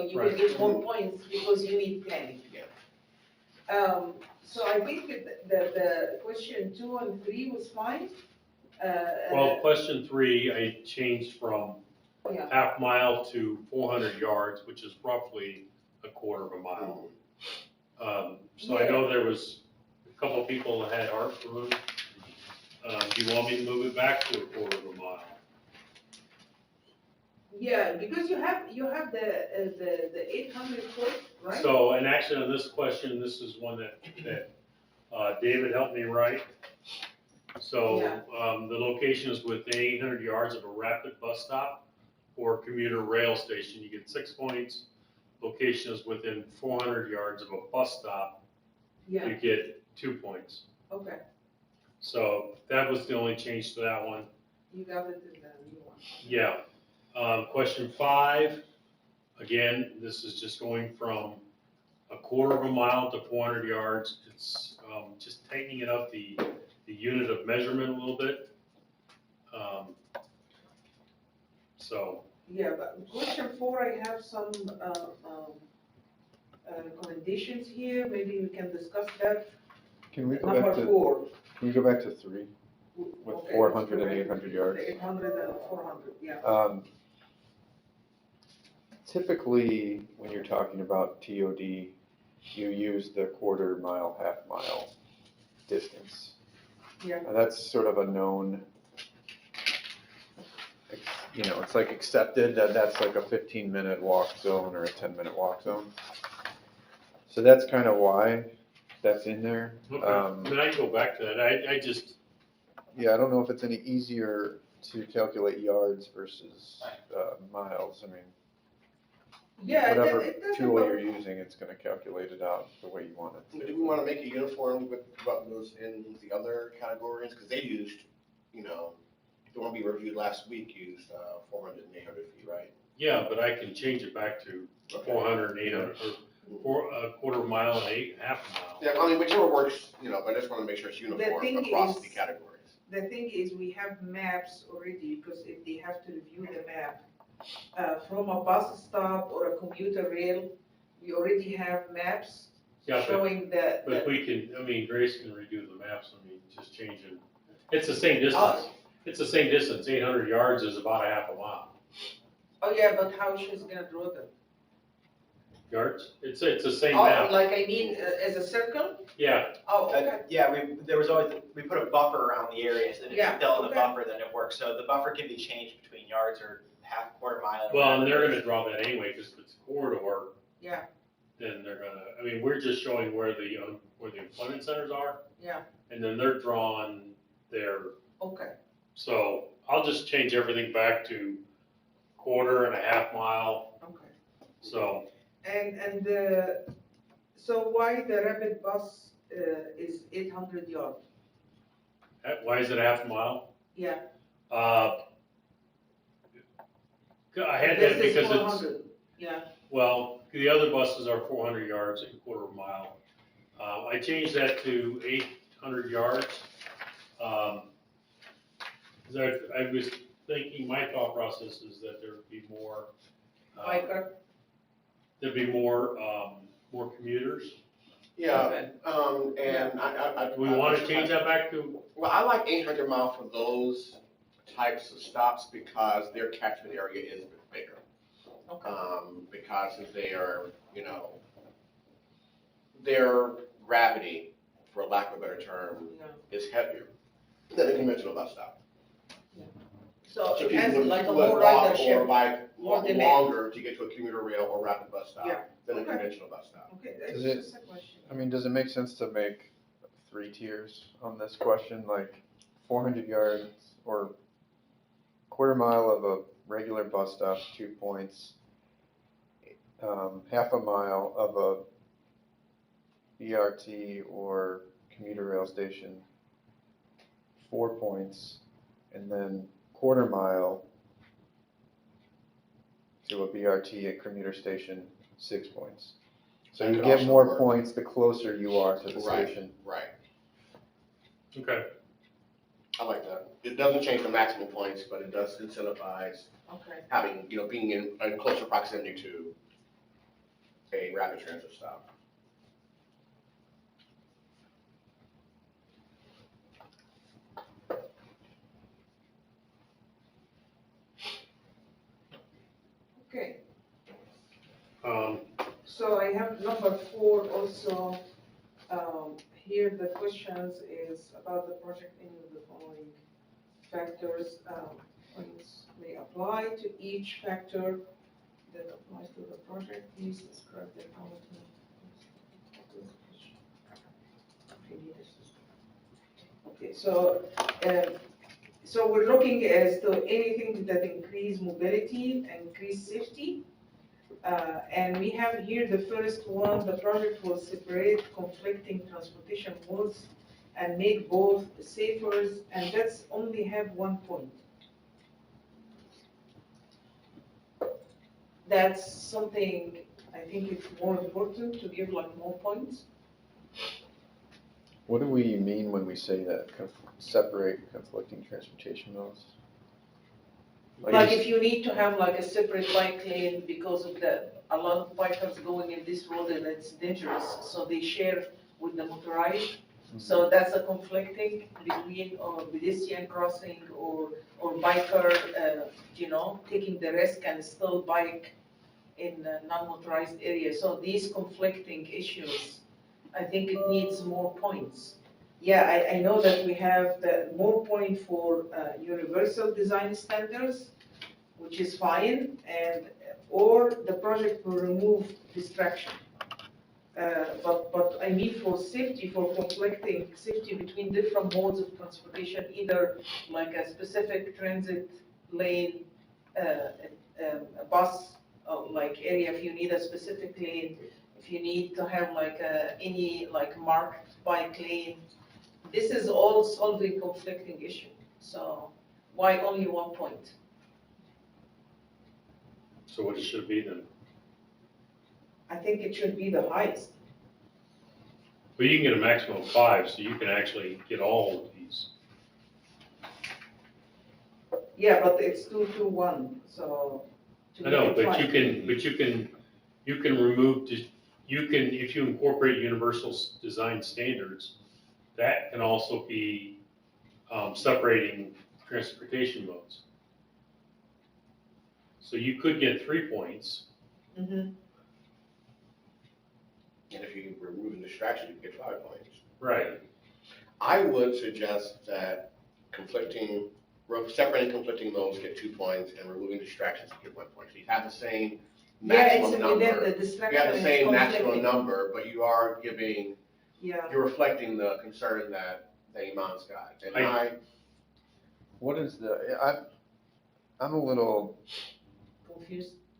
you will Right. get more points because you need planning. Yeah. So I think the question 2 and 3 was fine. well, question 3, I changed from Yeah. half mile to 400 yards, which is roughly a quarter of a mile. So I know there was a couple of people that had heartburn. Do you want me to move it back to a quarter of a mile? Yeah, because you have the 800 foot, right? So, and actually on this question, this is one that David helped me write. So, Yeah. the location is within 800 yards of a rapid bus stop or commuter rail station. You get 6 points. Location is within 400 yards of a bus stop. Yeah, You get 2 points. okay, So that was the only change to that one. you got it in the new one. Yeah. Question 5, again, this is just going from a quarter of a mile to 400 yards. It's just tightening it up the unit of measurement a little bit. So, Yeah, but question 4, I have some recommendations here, maybe we can discuss that. Can we go Number back to, 4. can we go back to 3 with Okay, 400 and let's go 800 back yards? to 800 and 400, yeah. Typically, when you're talking about TOD, you use the quarter mile, half mile distance. Yeah. And that's sort of a known, it's like accepted that that's like a 15-minute walk zone or a 10-minute walk zone. So that's kind of why that's in there. okay, then I can go back to that. I just, Yeah, I don't know if it's any easier to calculate yards versus miles. I mean, Yeah, whatever it doesn't tool work. you're using, it's gonna calculate it out the way you want it. But do we want to make it uniform with what goes in the other categories? Because they used, the one we reviewed last week used 400 and 800 feet, right? yeah, but I can change it back to 400 and 800, or a quarter mile and half a mile. Yeah, I mean, whichever works, but I just want to make sure it's The uniform thing across is- the categories. The thing is, we have maps already, because if they have to review the map, from a bus stop or a commuter rail, we already have maps Yeah, but- showing that. But we can, Grace can redo the maps, just change it. It's the same distance. It's the same distance, 800 yards is about a half a mile. Oh, yeah, but how she's gonna draw them? Yards? It's the same Oh, map. like, I mean, as a circle? Yeah, Oh, okay. Yeah, we put a buffer around the areas, and if Yeah, you fill in the okay. buffer, then it works. So the buffer can be changed between yards or half, quarter mile. or well, and whatever they're it gonna is. draw that anyway, because if it's a corridor, Yeah, then they're gonna, we're just showing where the employment centers are, yeah, and then they're drawing their, okay. so I'll just change everything back to quarter and a half mile, Okay. so. And, so why the rapid bus, is 800 yard? Why is it a half a mile? Yeah. I had that This is because it's, 400. Yeah, well, the other buses are 400 yards, a quarter mile. I changed that to 800 yards. 'Cause I was thinking, my thought process is that there would be more, biker, there'd be more commuters. Yeah, Okay. and I. Do we want to change that back to, Well, I like 800 mile for those types of stops because their catchment area is bigger. okay, Because they are, their gravity, for lack of a better term, yeah. is heavier than a conventional bus stop. So So it has people would like a would more walk or ridership. bike more demand. longer to get to a commuter rail or rapid bus stop Yeah, than a okay. conventional bus stop. Okay, that's Is it- just a question. Does it make sense to make 3 tiers on this question, like 400 yards or quarter mile of a regular bus stop, 2 points, half a mile of a BRT or commuter rail station, 4 points, and then quarter mile to a BRT and commuter station, 6 points. So That you could get also more work. points the closer you are to the Right. station. Right. okay, I like that. It doesn't change the maximum points, but it does incentivize Okay, having, being in closer proximity to a rapid transit stop. okay. um, So I have number 4 also. Here the questions is about the project in the following factors. Points may apply to each factor that applies to the project. Please describe the following. Okay, so we're looking as to anything that increase mobility and increase safety. And we have here the first one, the project will separate conflicting transportation modes and make both safer, and that's only have 1 point. That's something, I think it's more important to give like more points. What do we mean when we say that, separate conflicting transportation modes? Like if you need to have like a separate bike lane because of a lot of bikers going in this road and it's dangerous, so they share with the motorized. So that's a conflicting between pedestrian crossing or biker, taking the risk and still bike in a non-motorized area. So these conflicting issues, I think it needs more points. Yeah, I know that we have the more point for universal design standards, which is fine, or the project will remove distraction. But I mean for safety, for conflicting safety between different modes of transportation, either like a specific transit lane, a bus, like area, if you need a specific lane, if you need to have like any like marked bike lane. This is all solving conflicting issue. So why only 1 point? so what it should be then? I think it should be the highest. But you can get a maximum of 5, so you can actually get all of these. Yeah, but it's 2-2-1, so. to I know, make it but five. you can remove, if you incorporate universal design standards, that can also be separating transportation modes. So you could get 3 points. Mhm. And if you remove the distraction, you get 5 points. Right. I would suggest that separating conflicting modes get 2 points and removing distractions get 1 point. So you have the same Yeah, it's maximum within number. the distraction. You have the is same maximum conflicting. number, but you are giving, Yeah, you're reflecting the concern that Iman's got. And What is I'm a little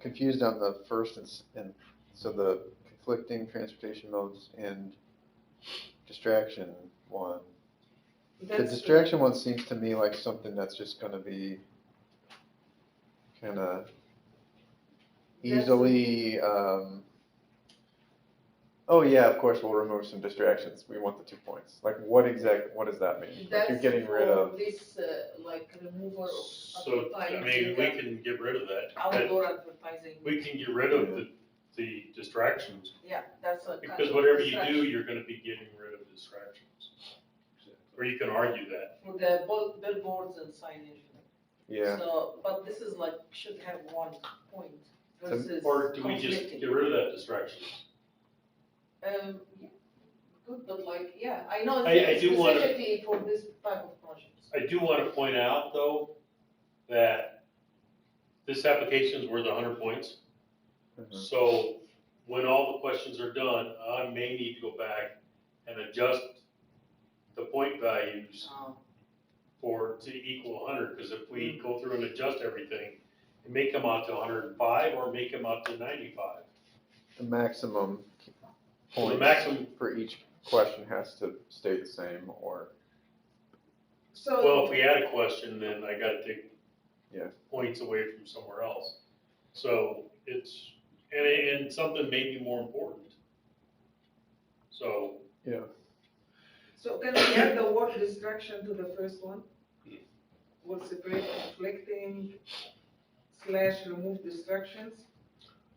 confused on the first and so the conflicting transportation modes and distraction one. The that's, distraction one seems to me like something that's just gonna be kinda easily, oh yeah, of course, we'll remove some distractions, we want the 2 points. Like, what does that mean? Like, you're getting rid of, this, like removal of So, I mean, we can get rid of that. outdoor advertising. We can get rid of the distractions, Yeah, that's a kind because of whatever you distraction. do, you're gonna be getting rid of distractions. Or you can argue that. For the billboards and signage. yeah, So, but this is like, should have 1 point versus Or do we just conflicting. get rid of that distraction? Yeah, good, but like, yeah, I know I it's do wanna- specifically for this type of projects. I do want to point out, though, that this application is worth 100 points. Mhm. So when all the questions are done, I may need to go back and adjust the point values to equal 100, because if we go through and adjust everything, it may come out to 105 or it may come out to 95. the maximum So the points maximum, for each question has to stay the same, or, So. well, if we add a question, then I got to take Yeah. points away from somewhere else. So it's, and something may be more important. So, yeah. So can we add the word distraction to the first one? We'll separate conflicting / remove distractions.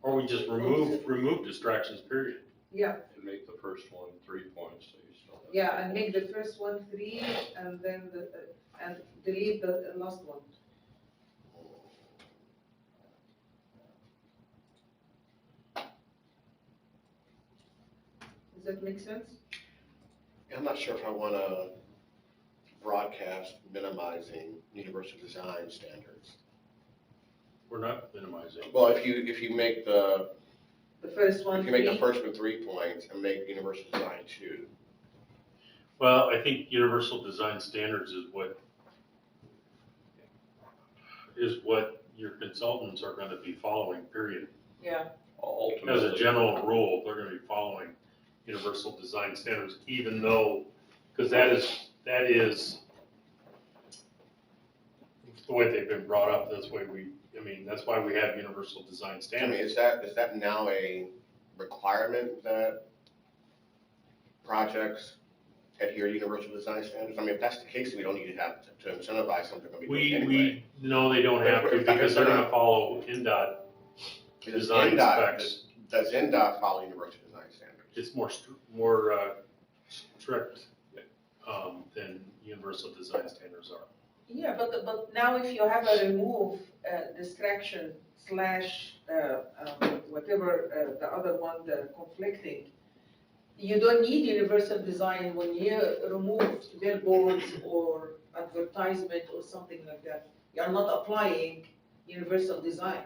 or we just remove distractions, period. Yeah, And make the first one 3 points, so you still have. yeah, and make the first one 3 and then and delete the last one. Does that make sense? I'm not sure if I want to broadcast minimizing universal design standards. We're not minimizing. Well, if you make the first one If you make the 3. first one 3 points and make universal design 2. Well, I think universal design standards is what your consultants are gonna be following, period. Yeah, As a general rule, they're gonna be following universal design standards, even though, because that is the way they've been brought up, that's why we have universal design I mean, standards. is that now a requirement that projects adhere to universal design standards? I mean, if that's the case, we don't need to have to incentivize something that we do anyway. No, they don't have to, because they're gonna follow NDOT design specs. Does NDOT follow universal design standards? It's more strict than universal design standards are. yeah, but now if you have a remove distraction / whatever the other one, the conflicting, you don't need universal design when you remove billboards or advertisement or something like that. You're not applying universal design.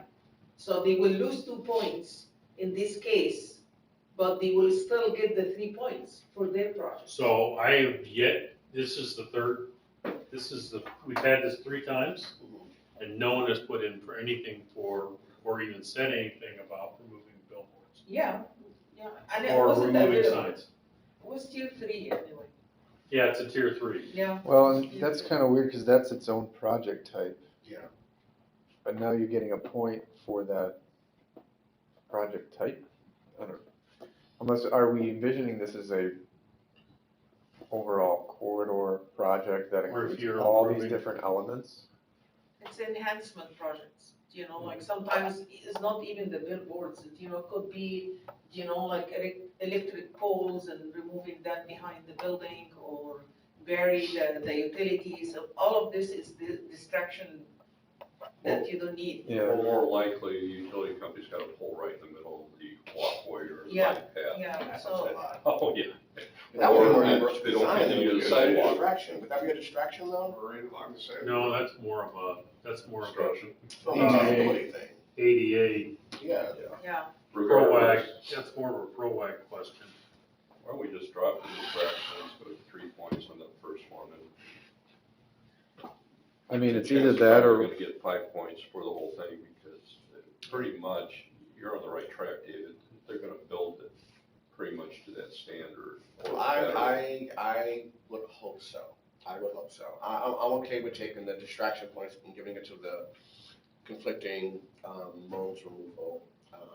So they will lose 2 points in this case, but they will still get the 3 points for their project. So I have this is the third, we've had this 3 times, and no one has put in for anything or even said anything about removing billboards. Yeah, and it Or wasn't that removing big. signs. It was tier 3 anyway. Yeah, it's a tier 3. Yeah. Well, and that's kind of weird, because that's its own project type, Yeah. but now you're getting a point for that project type? I don't, Unless, are we envisioning this as a overall corridor project that Or if includes you're all these approving- different elements? It's enhancement projects, like sometimes it's not even the billboards, it could be, like electric poles and removing that behind the building or bury the utilities. So all of this is the distraction that you don't need. Yeah. Or more likely, utility company's got a pole right in the middle of the walkway or the Yeah. bike path. Yeah, so, Oh, yeah. That would be more Or universal they don't design, have than to it do would the be a sidewalk. distraction. Would that be a distraction though? Or right along the side. No, that's more of a Construction. From a accessibility thing. ADA, Yeah. yeah, ProAg, that's more of a ProAg question. Why don't we just drop the distractions, go to 3 points on the first one and. I mean, it's Chances either that are or, You're gonna get 5 points for the whole thing because pretty much you're on the right track, David. They're gonna build it pretty much to that standard or better. I would hope so. I would hope so. I'm okay with taking the distraction points and giving it to the conflicting modes removal.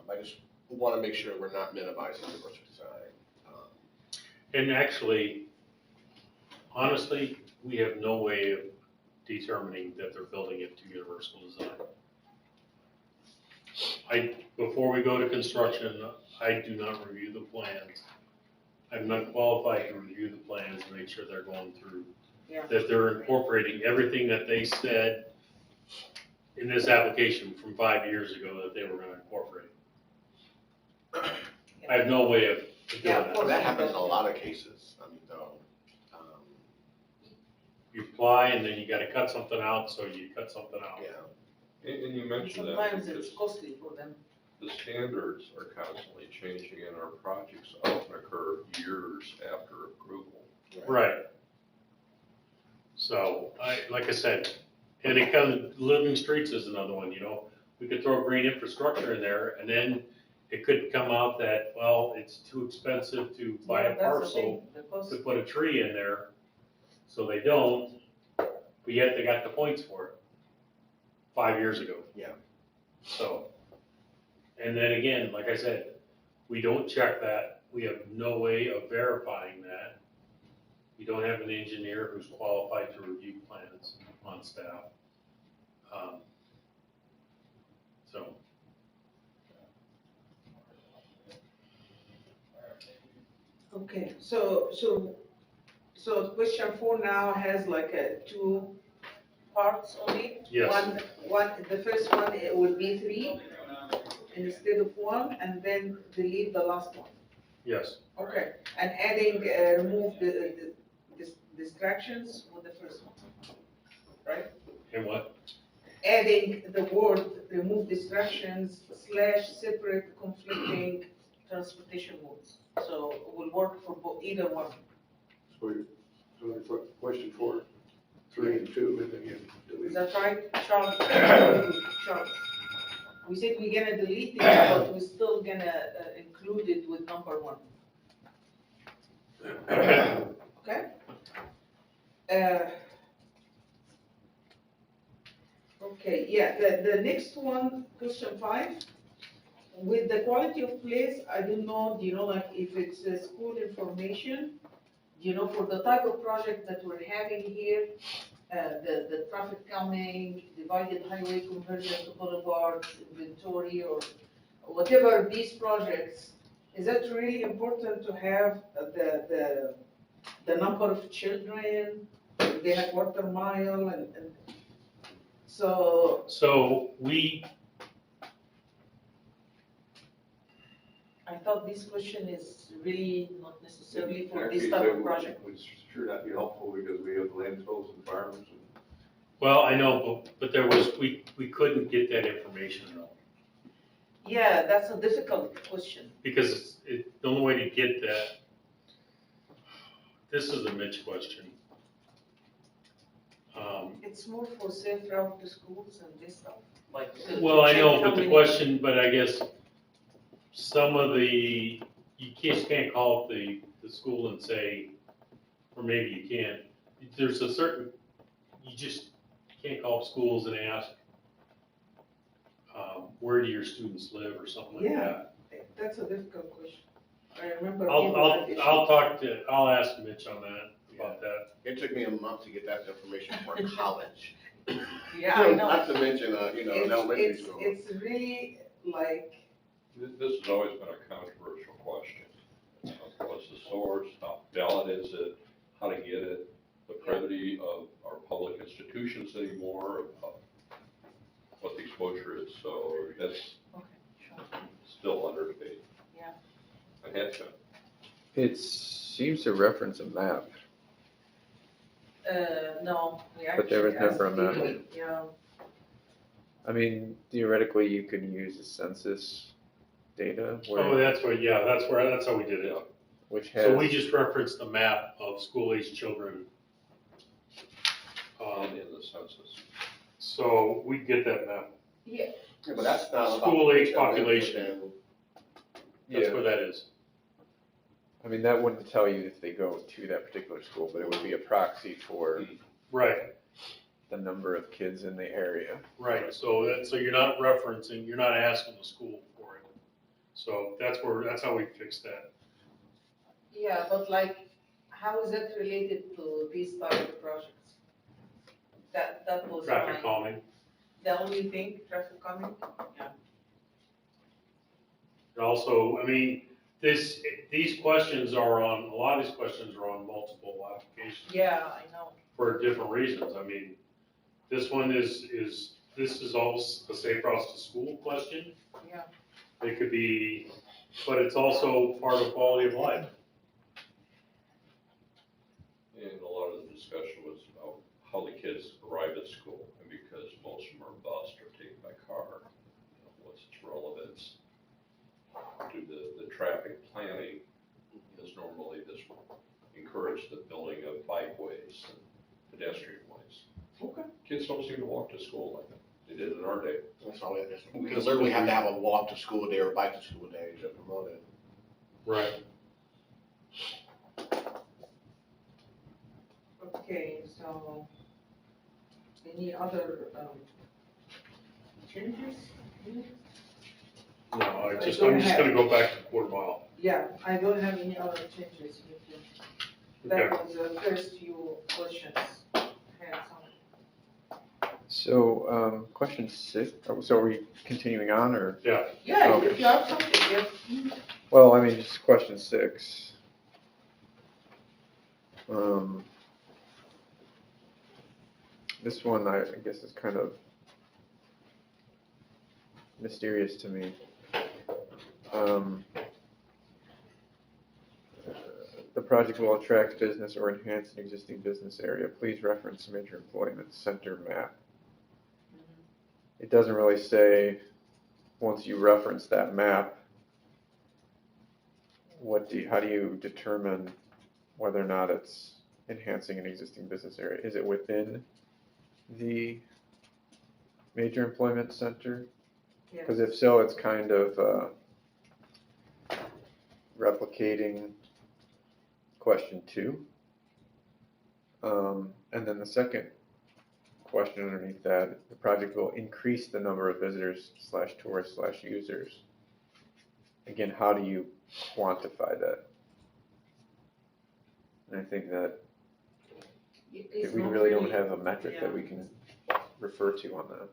I just want to make sure we're not minimizing universal design. And actually, honestly, we have no way of determining that they're building it to universal design. Before we go to construction, I do not review the plans. I'm not qualified to review the plans and make sure they're going through, yeah. that they're incorporating everything that they said in this application from 5 years ago that they were gonna incorporate. I have no way of doing Yeah, that. Well, that happens in a lot of cases. I mean, though. You apply and then you gotta cut something out, so you cut something out. Yeah. And you mentioned that Sometimes because it's costly for them. the standards are constantly changing and our projects often occur years after approval. Right. So, like I said, and it comes, living streets is another one, we could throw green infrastructure in there, and then it could come out that, well, it's too expensive to buy Yeah, a that's the parcel thing, the cost. to put a tree in there, so they don't, but yet they got the points for it 5 years ago. Yeah. So, and then again, like I said, we don't check that, we have no way of verifying that. We don't have an engineer who's qualified to review plans on staff. So, Okay, so question 4 now has like two parts only. yes, The first one, it will be 3 instead of 1, and then delete the last one. yes, Okay, and adding, remove the distractions with the first one, right? and what? Adding the word, remove distractions / separate conflicting transportation modes. So it will work for either one. So you put question 4, 3 and 2, and then you delete. Is that right, Charles? Charles, we said we're gonna delete it, but we're still gonna include it with number 1. Okay? Okay, yeah, the next one, question 5, with the quality of place, I don't know, like if it's school information, for the type of project that we're having here, the traffic calming, divided highway conversion to boulevards, inventory, or whatever these projects, is that really important to have the number of children, they have quarter mile, and so I thought this question is really not necessarily for this type of project. Would sure not be helpful because we have landfills and farms and. Well, I know, but there was, we couldn't get that information though, Yeah, that's a difficult question. because the only way to get that, this is a Mitch question. It's more for safe route to schools and this stuff, like. to Well, I check know, how but the many- question, but I guess some of you can't call up the school and say, or maybe you can, there's a certain, you just can't call up schools and ask, where do your students live or something like Yeah. that. That's a difficult question. I remember. people had issues. I'll ask Mitch on that, about that. It took me a month to get that information for college. Yeah, I know. Not to mention, an elementary school. It's really like, This has always been a controversial question. What's the source, how valid is it, how to get it, the brevity of our public institutions anymore, what the exposure is, so that's still under debate. Yeah. I had to. It seems to reference a map. no, we actually. But there was never a asked map. people, Yeah, I mean, theoretically, you could use the census data, Oh, that's how we did it. which has. So we just referenced the map of school-aged children. In the census. So we get that map. yeah, Yeah, but that's not about. School-age population. And That's Yeah. where that is. I mean, that wouldn't tell you if they go to that particular school, but it would be a proxy for Right, the number of kids in the area. right. So you're not referencing, you're not asking the school for it. So that's how we fixed that. yeah, but like, how is that related to these type of projects? That was Traffic my, calming. the only thing, traffic calming? And also, I mean, these questions are on, a lot of these questions are on multiple applications Yeah, I know. for different reasons. I mean, this one is also a safe routes to school question. Yeah. It could be, but it's also part of quality of life. And a lot of the discussion was about how the kids arrive at school, and because most of them are bused or taken by car, what's its relevance to the traffic planning is normally this encourage the building of bikeways and pedestrian ways. Okay. Kids don't seem to walk to school like that. They did in our day. that's all it is. We literally have to have a walk to school day or bike to school day to promote it. Right. Okay, so, any other, changes? No, I'm just gonna go back to quarter mile. Yeah, I don't have any other changes with you. Okay. That was the first few questions. Had some. So, question 6, so are we continuing on, or? Yeah. Yeah, Okay. if you have something, yes. Well, I mean, just question 6. This one, I guess, is kind of mysterious to me. The project will attract business or enhance an existing business area. Please reference major employment center map. It doesn't really say, once you reference that map, how do you determine whether or not it's enhancing an existing business area? Is it within the major employment center? Yes. Because if so, it's kind of replicating question 2. And then the second question underneath that, the project will increase the number of visitors / tourists / users. Again, how do you quantify that? And I think that It's we not really don't have a metric that yeah. we can refer to on that.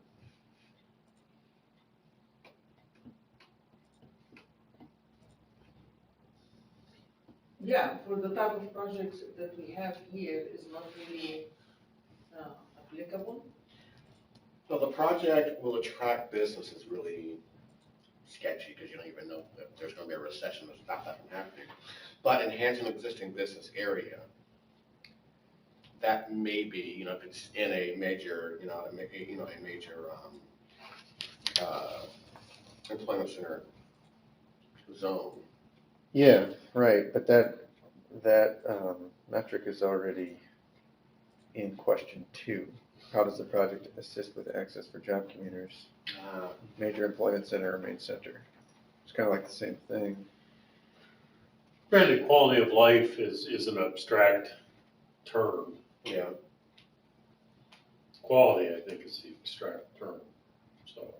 Yeah, for the type of projects that we have here is not really applicable. So the project will attract business is really sketchy because you don't even know if there's going to be a recession to stop that from happening. But enhance an existing business area, that may be, if it's in a major, a major employment center zone. Yeah, right, but that metric is already in question 2. How does the project assist with access for job commuters? Major employment center or main center? It's kind of like the same thing. Granted, quality of life is an abstract term. Yeah. Quality, I think, is the abstract term. So,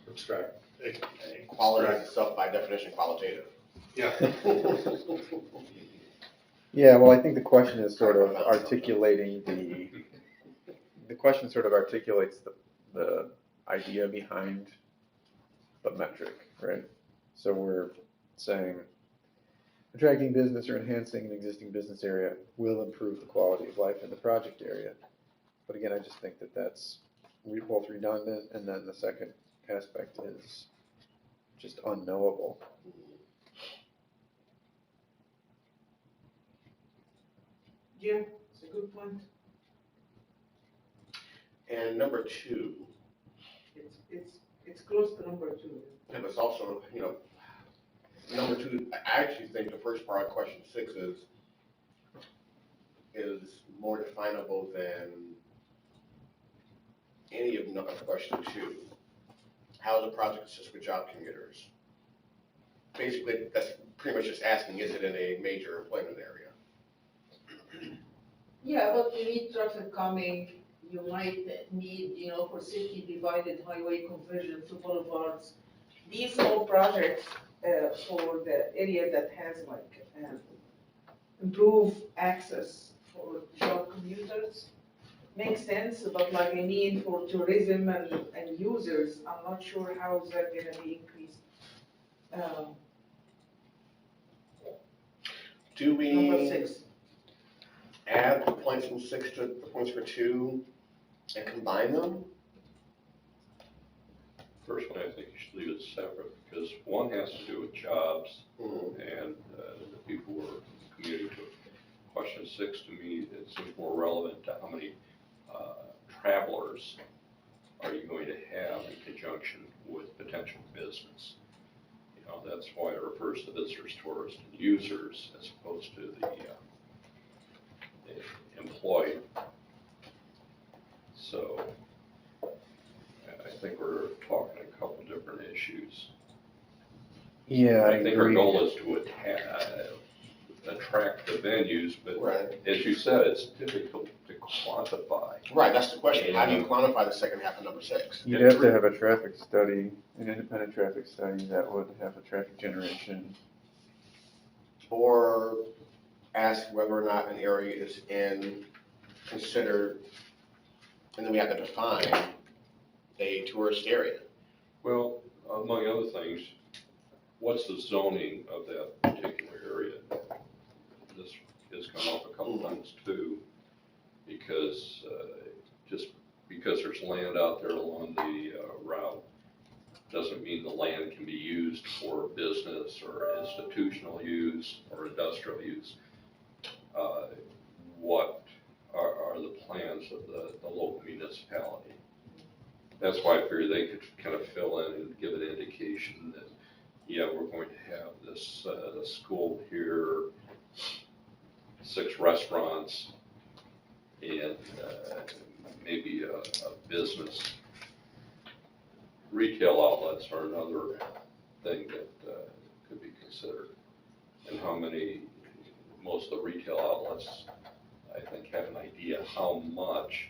abstract. Quality is itself by definition qualitative. Yeah. Yeah, well, I think the question is sort of articulating the question sort of articulates the idea behind the metric, right? So we're saying attracting business or enhancing an existing business area will improve the quality of life in the project area. But again, I just think that that's both redundant, and then the second aspect is just unknowable. Yeah, it's a good point. And number two, It's close to number two. and it's also, number two, I actually think the first part of question 6 is more definable than any of question 2. How is the project assist with job commuters? Basically, that's pretty much just asking, is it in a major employment area? Yeah, but you need traffic calming, you might need, for safety divided highway conversion to boulevards. These all projects for the area that has like improve access for job commuters. Makes sense, but like I mean for tourism and users, I'm not sure how is that gonna be increased. Do we Number 6. add the points from 6 to the points for 2 and combine them? Personally, I think you should leave it separate, because one has to do with jobs and the people who are commuting to it. Question 6 to me, it seems more relevant to how many travelers are you going to have in conjunction with potential business. That's why it refers to visitors, tourists, and users as opposed to the employed. So I think we're talking a couple different issues. Yeah, I think our goal is to attract the venues, but Right. as you said, it's difficult to quantify. Right, that's the question. How do you quantify the second half of number 6? You'd have to have a traffic study, an independent traffic study that would have a traffic generation. Or ask whether or not an area is considered, and then we have to define a tourist area. Well, among other things, what's the zoning of that particular area? This has come up a couple times too, because just because there's land out there along the route doesn't mean the land can be used for business or institutional use or industrial use. What are the plans of the local municipality? That's why I figured they could kind of fill in and give an indication that, yeah, we're going to have this school here, 6 restaurants, and maybe a business. Retail outlets are another thing that could be considered. And how many, most of the retail outlets, I think, have an idea how much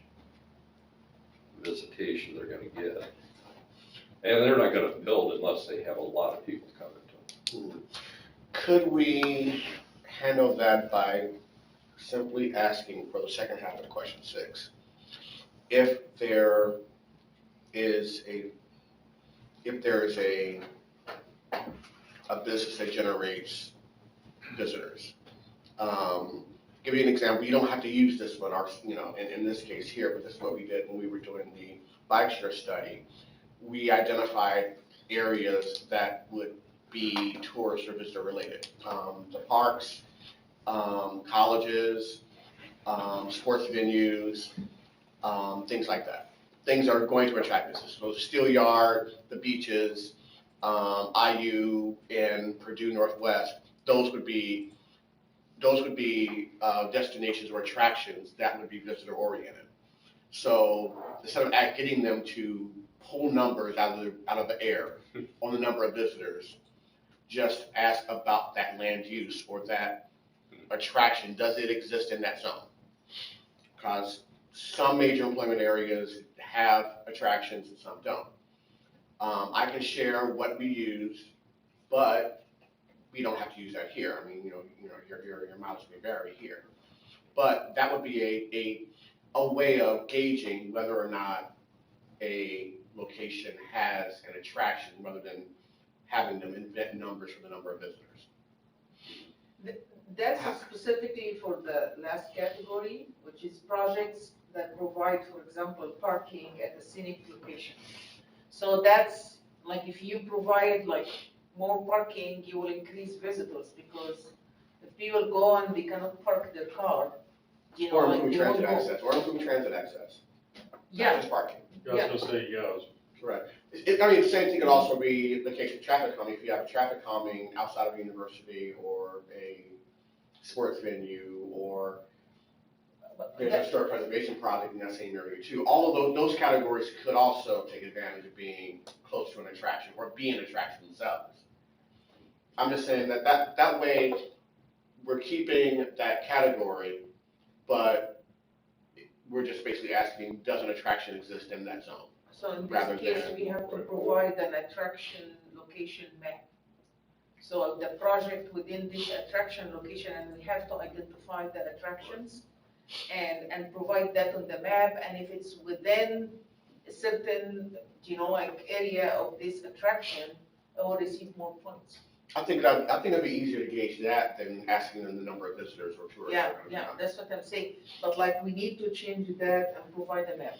visitation they're going to get. And they're not going to build unless they have a lot of people coming to them. Could we handle that by simply asking for the second half of question 6? If there is a business that generates visitors. Give you an example. You don't have to use this one, in this case here, but this is what we did when we were doing the bike share study. We identified areas that would be tourist or visitor related. The parks, colleges, sports venues, things like that. Things are going to attract business. So Steel Yard, the beaches, IU and Purdue Northwest, those would be destinations or attractions that would be visitor oriented. So instead of getting them to pull numbers out of the air on the number of visitors, just ask about that land use or that attraction. Does it exist in that zone? Because some major employment areas have attractions and some don't. I can share what we use, but we don't have to use that here. I mean, your mileage may vary here. But that would be a way of gauging whether or not a location has an attraction rather than having them invent numbers for the number of visitors. That's specifically for the last category, which is projects that provide, for example, parking at a scenic location. So that's, like, if you provide like more parking, you will increase visitors, because if people go and they cannot park their car, Or like improving they won't transit go. access, or improving transit access. Not Yeah, just parking. I was gonna say, yeah, Correct. I mean, the same thing could also be the case with traffic calming. If you have traffic calming outside of a university or a sports venue or there's a historic preservation project in that same area too. All of those categories could also take advantage of being close to an attraction or be an attraction themselves. I'm just saying that way we're keeping that category, but we're just basically asking, does an attraction exist in that zone? so in Rather this case, than- we have to provide an attraction location map. So the project within this attraction location, and we have to identify the attractions and provide that on the map, and if it's within a certain, like area of this attraction, it will receive more points. I think it'd be easier to gauge that than asking them the number of visitors or tourists. Yeah, that are gonna yeah, come. that's what I'm saying, but like, we need to change that and provide a map.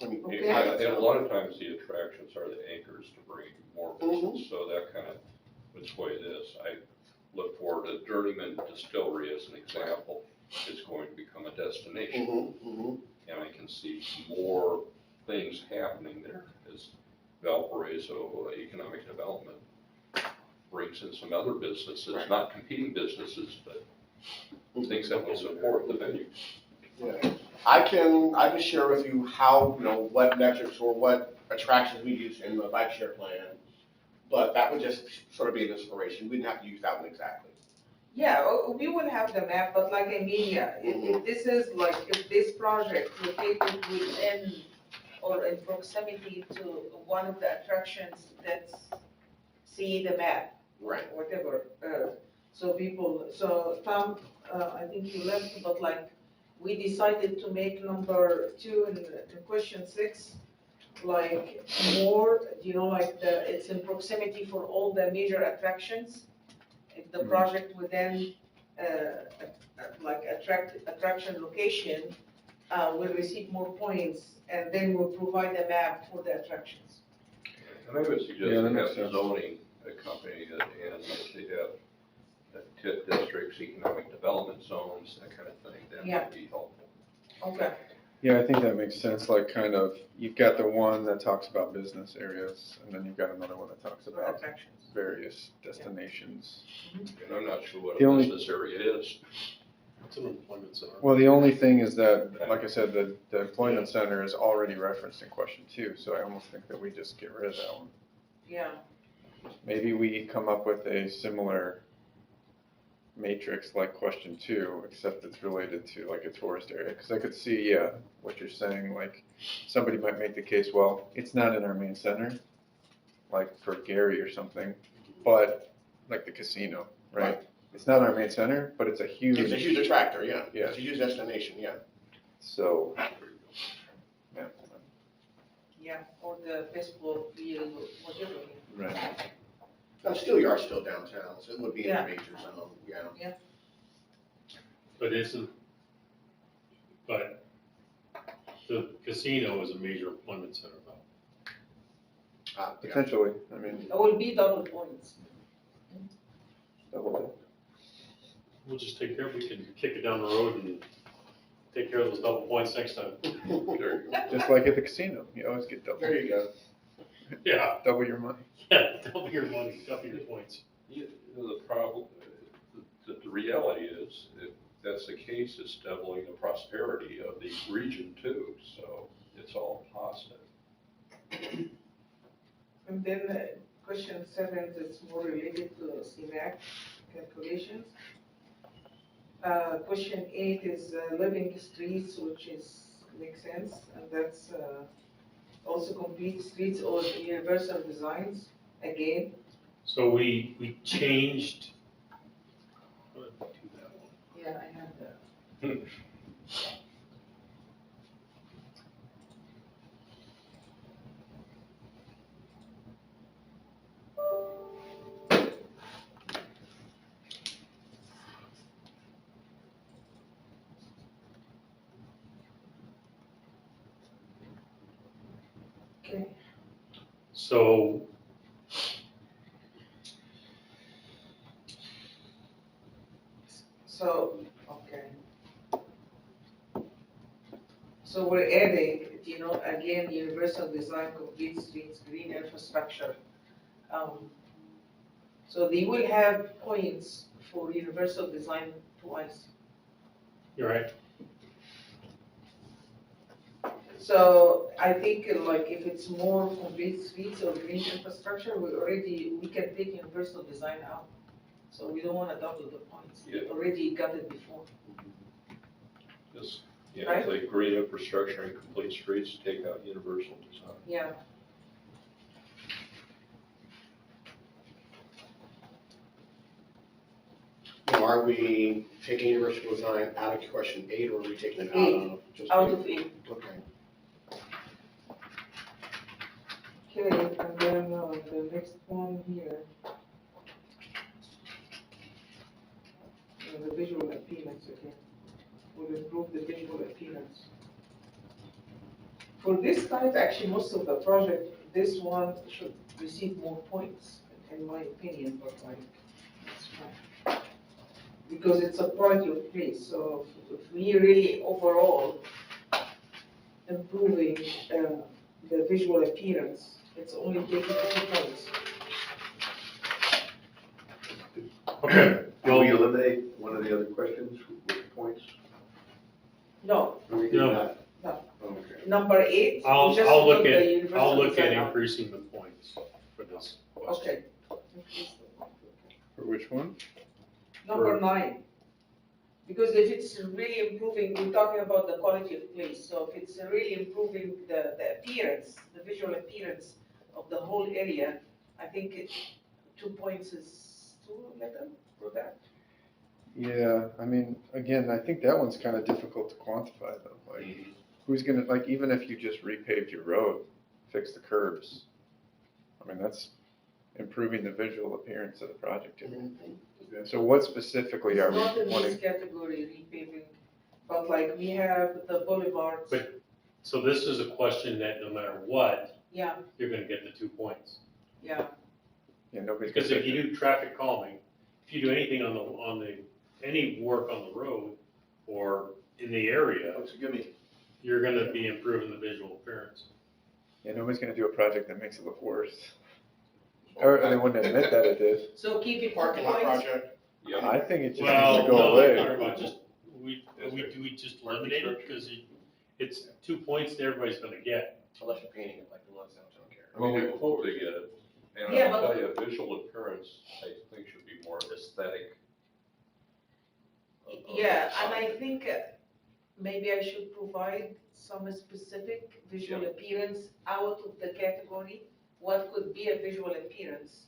I mean, Okay. And a lot of times the attractions are the anchors to bring more business, so that kind of would sway this. I look forward to Journeyman Distillery as an example, is going to become a destination. And I can see more things happening there as Valparaiso Economic Development brings in some other businesses, Right. not competing businesses, but things that will support the venue. Yeah. I can share with you how, what metrics or what attractions we use in the bike share plan, but that would just sort of be an inspiration. We didn't have to use that one exactly. Yeah, we will have the map, but like, I mean, yeah, if this is like, if this project located within or in proximity to one of the attractions, that's, see the map, Right. whatever. So Tom, I think you left, but like, we decided to make number 2 in question 6, like more, like it's in proximity for all the major attractions. If the project within, like attraction location, will receive more points, and then we'll provide a map for the attractions. And I would suggest Yeah, that to makes have sense. zoning accompany it, and if they have TIP districts, economic development zones, that kind of thing, that Yeah. might be helpful. Okay. Yeah, I think that makes sense, like kind of, you've got the one that talks about business areas, and then you've got another one that talks about Attractions. various destinations. And I'm not sure what The a only- business area is. it's an employment center. Well, the only thing is that, like I said, the employment center is already referenced in question 2, so I almost think that we just get rid of that one. Yeah, Maybe we come up with a similar matrix like question 2, except it's related to like a tourist area, because I could see, yeah, what you're saying, like, somebody might make the case, well, it's not in our main center, like for Gary or something, but, like the casino, right? It's not our main center, but it's a huge. It's a huge attractor, yeah. Yeah. It's a huge destination, yeah. So, yeah, yeah, or the baseball field, whatever. right. Now, Steelyard's still downtown, so it would be in Yeah. a major zone, yeah. But the casino is a major employment center though. Yeah. Potentially, I mean, It will be double points. double We'll just take care, we can kick it down the road and take care of those double points next time. There you go. just like at the casino, you always get double. There you go. Yeah, Double your money. yeah, double your money, double your points. The problem, the reality is, if that's the case, it's doubling the prosperity of the region too, so it's all positive. And then question 7 is more related to CMAQ calculations. Question 8 is living streets, which makes sense, and that's also complete streets or universal designs, again. So we changed. Yeah, I have that. Okay, So so, okay. So we're adding, again, universal design, complete streets, green infrastructure. So they will have points for universal design twice. you're right. So I think like if it's more complete streets or green infrastructure, we can take universal design out. So we don't wanna double the points. We Yeah. already got it before. Just, yeah, Right. like green infrastructure and complete streets, take out universal design. Yeah. Now, are we taking universal design out of question 8, or are we taking it out of just 8? Out of 8. Okay. Okay, and then the next one here. The visual appearance again. Will improve the visual appearance. For this type, actually, most of the project, this one should receive more points, in my opinion, but like, it's fine. Because it's a quality of place, so if we really overall improving the visual appearance, it's only taking 2 points. Okay. Did we eliminate one of the other questions with the points? No, Or we did No. not? No. Okay. number 8, I'll we just I'll look took the at universal I'll look at design out. increasing the points for this question. Okay. For which one? Number 9. Because if it's really improving, we're talking about the quality of place, so if it's really improving the appearance, the visual appearance of the whole area, I think 2 points is too little for that. Yeah, I mean, again, I think that one's kind of difficult to quantify though. Like, who's gonna, like, even if you just repaved your road, fix the curbs, I mean, that's improving the visual appearance of the project. So what specifically are It's we not in wanting? this category, repaving, but like we have the boulevards. But- So this is a question that no matter what, Yeah, you're gonna get the 2 points. yeah, Yeah, nobody's Because gonna if you do traffic calming, if you do anything on the, any work on the road or in the area, What's a gimme? you're gonna be improving the visual appearance. Yeah, nobody's gonna do a project that makes it look worse. Or they wouldn't admit that it did. so keep it 2 Parking lot points. project? Yeah, I think it just needs Well, to go no, away. talking about just, we just eliminate it, because it's 2 points that everybody's gonna get. Unless you're painting it like the ones that don't care. I mean, they hope they get it. And Yeah, I'll but- tell you, visual appearance, I think should be more aesthetic. of Yeah, the and I sign. think maybe I should provide some specific visual Yeah. appearance out of the category. What could be a visual appearance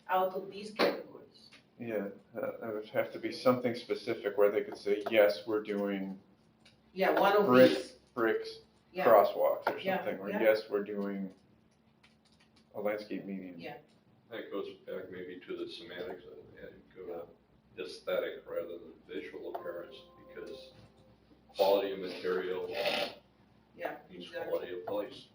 out of these categories? Yeah, that would have to be something specific where they could say, yes, we're doing Yeah, one of Brick. these, bricks yeah, crosswalks or Yeah, something, or yeah. yes, we're doing a landscape median. Yeah. That goes back maybe to the semantics and go to aesthetic rather than visual appearance, because quality of material yeah, means exactly. quality of place.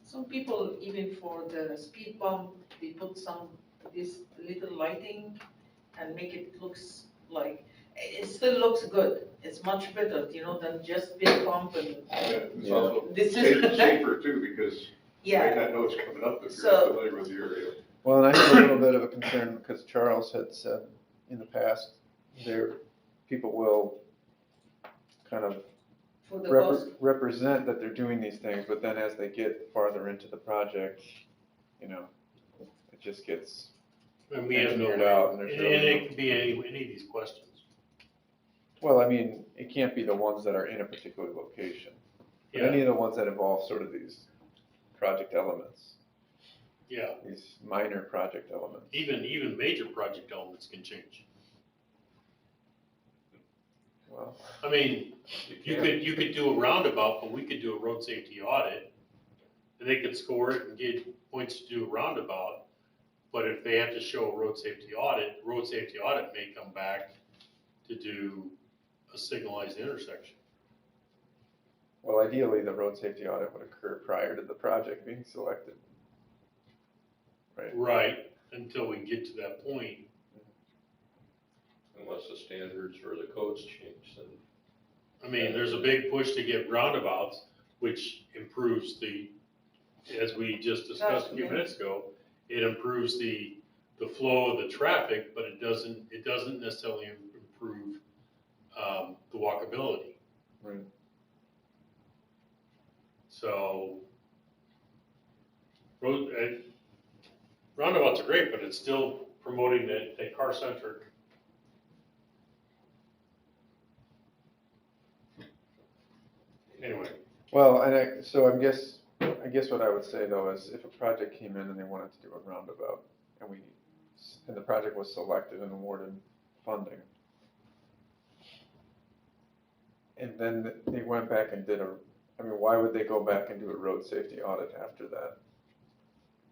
Some people, even for the speed bump, they put this little lighting and make it looks like, it still looks good. It's much better, than just big bump and It's also this is. safer too, because you Yeah, might not know it's coming up if So- you're familiar with the area. Well, and I have a little bit of a concern because Charles had said in the past, people will kind of for the cost. represent that they're doing these things, but then as they get farther into the project, it just gets, And we have no Engineered way, out, and and there's really it could be any of these questions. well, I mean, it can't be the ones that are in a particular location. But any of the ones that involve sort of these project elements, Yeah, these minor project elements. even major project elements can change. Well, I mean, you could do a roundabout, but we could do a road safety audit. And they could score it and get points to do a roundabout. But if they have to show a road safety audit may come back to do a signalized intersection. well, ideally, the road safety audit would occur prior to the project being selected. Right. Right, until we get to that point. Unless the standards or the codes change, then. I mean, there's a big push to get roundabouts, which improves as we just discussed a few minutes ago, it improves the flow of the traffic, but it doesn't necessarily improve, the walkability. Right. So, roundabouts are great, but it's still promoting that car-centric. Anyway, Well, and so I guess what I would say though is if a project came in and they wanted to do a roundabout and the project was selected and awarded funding, and then they went back and why would they go back and do a road safety audit after that?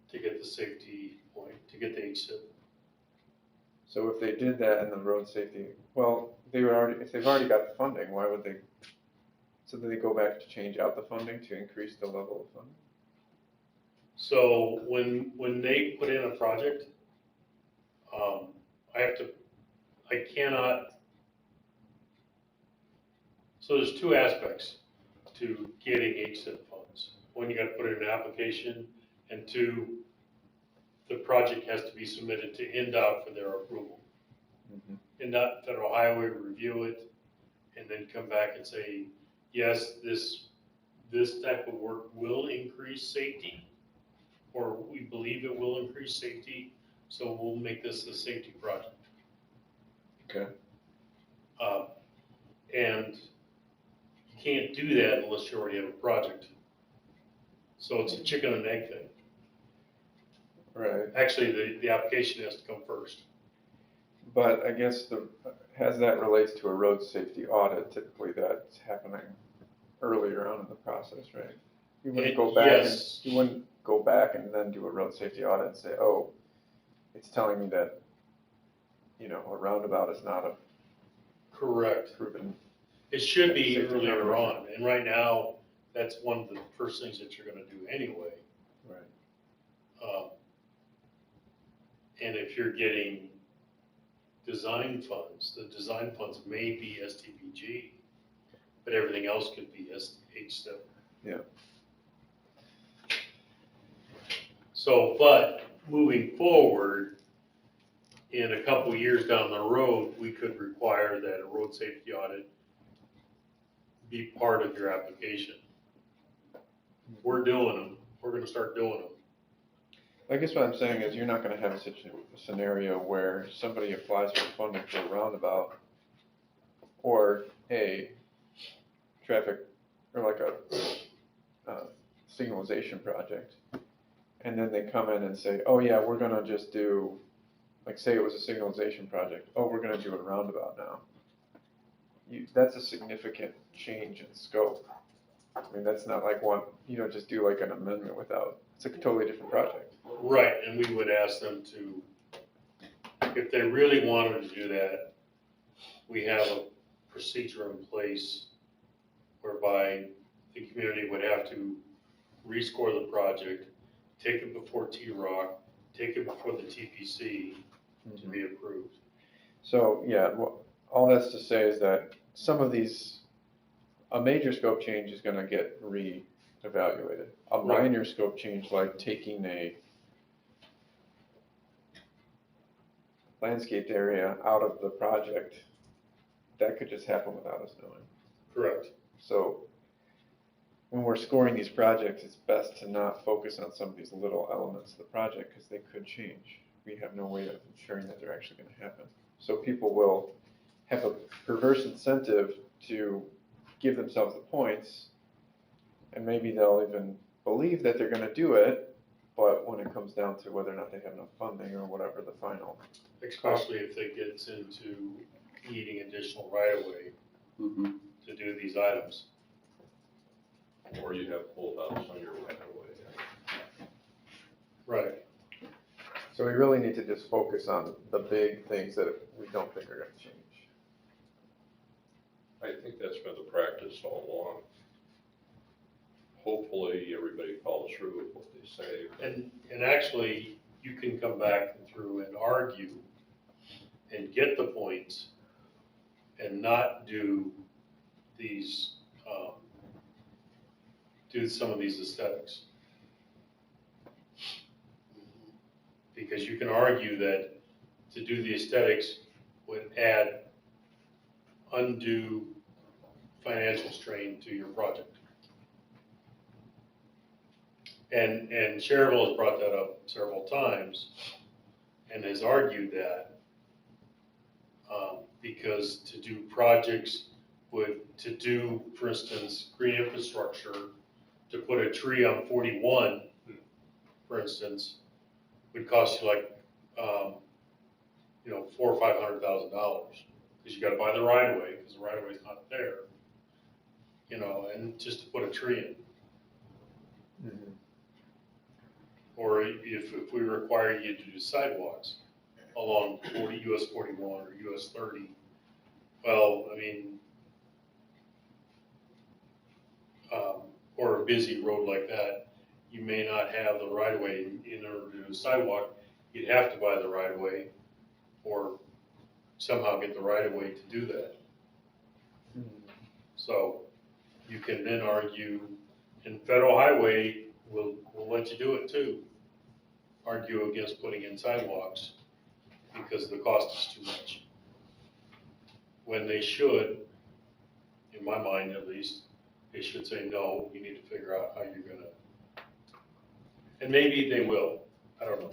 to get the safety point, to get the HSIP. So if they did that in the road safety, well, if they've already got the funding, why would they? So do they go back to change out the funding to increase the level of funding? So when they put in a project, I cannot, so there's two aspects to getting HSIP funds. One, you gotta put in an application, and two, the project has to be submitted to NDOT for their approval. Mm-hmm. NDOT, Federal Highway, review it, and then come back and say, yes, this type of work will increase safety, or we believe it will increase safety, so we'll make this a safety project. Okay. And you can't do that unless you already have a project. So it's a chicken and egg thing. Right. Actually, the application has to come first. But I guess as that relates to a road safety audit, typically that's happening earlier on in the process, right? You wouldn't go back Yes. you wouldn't go back and then do a road safety audit and say, oh, it's telling me that, a roundabout is not a Correct. proven. It should be Safety earlier coverage. on, and right now, that's one of the first things that you're gonna do anyway. Right. And if you're getting design funds, the design funds may be STBG, but everything else could be HSIP. Yeah. So, but moving forward, in a couple years down the road, we could require that a road safety audit be part of your application. We're doing them, we're gonna start doing them. I guess what I'm saying is you're not gonna have such a scenario where somebody applies for funding for a roundabout or a traffic, or like a signalization project. And then they come in and say, oh yeah, we're gonna just do, like say it was a signalization project, oh, we're gonna do a roundabout now. That's a significant change in scope. I mean, that's not like you don't just do like an amendment it's a totally different project. Right, and we would ask them to, if they really wanted to do that, we have a procedure in place whereby the community would have to rescore the project, take it before T-Rock, take it before the TPC to be approved. So, yeah, all that's to say is that some of these, a major scope change is gonna get re-evaluated. A Right. minor scope change, like taking a landscaped area out of the project, that could just happen without us knowing. Correct. So, when we're scoring these projects, it's best to not focus on some of these little elements of the project, because they could change. We have no way of ensuring that they're actually gonna happen. So people will have a perverse incentive to give themselves the points And maybe they'll even believe that they're gonna do it, but when it comes down to whether or not they have enough funding or whatever the final. Especially if it gets into needing additional right-of-way to do these items. Or you have holdouts on your right of way. Right. So we really need to just focus on the big things that we don't think are gonna change. I think that's been the practice all along. Hopefully, everybody follows through with what they say. And actually, you can come back through and argue and get the points and not do these, do some of these aesthetics. Because you can argue that to do the aesthetics would add undue financial strain to your project. And Cherville has brought that up several times and has argued that because to do projects to do, for instance, green infrastructure, to put a tree on 41, for instance, would cost you like, $400,000 or $500,000 because you got to buy the right of way because the right of way is not there, and just to put a tree in. Or if we require you to do sidewalks along US 41 or US 30, well, I mean, or a busy road like that, you may not have the right of way in order to do a sidewalk. You'd have to buy the right of way or somehow get the right of way to do that. So you can then argue, and federal highway will let you do it too. Argue against putting in sidewalks because the cost is too much. When they should, in my mind at least, they should say, no, you need to figure out how you're gonna, and maybe they will, I don't know.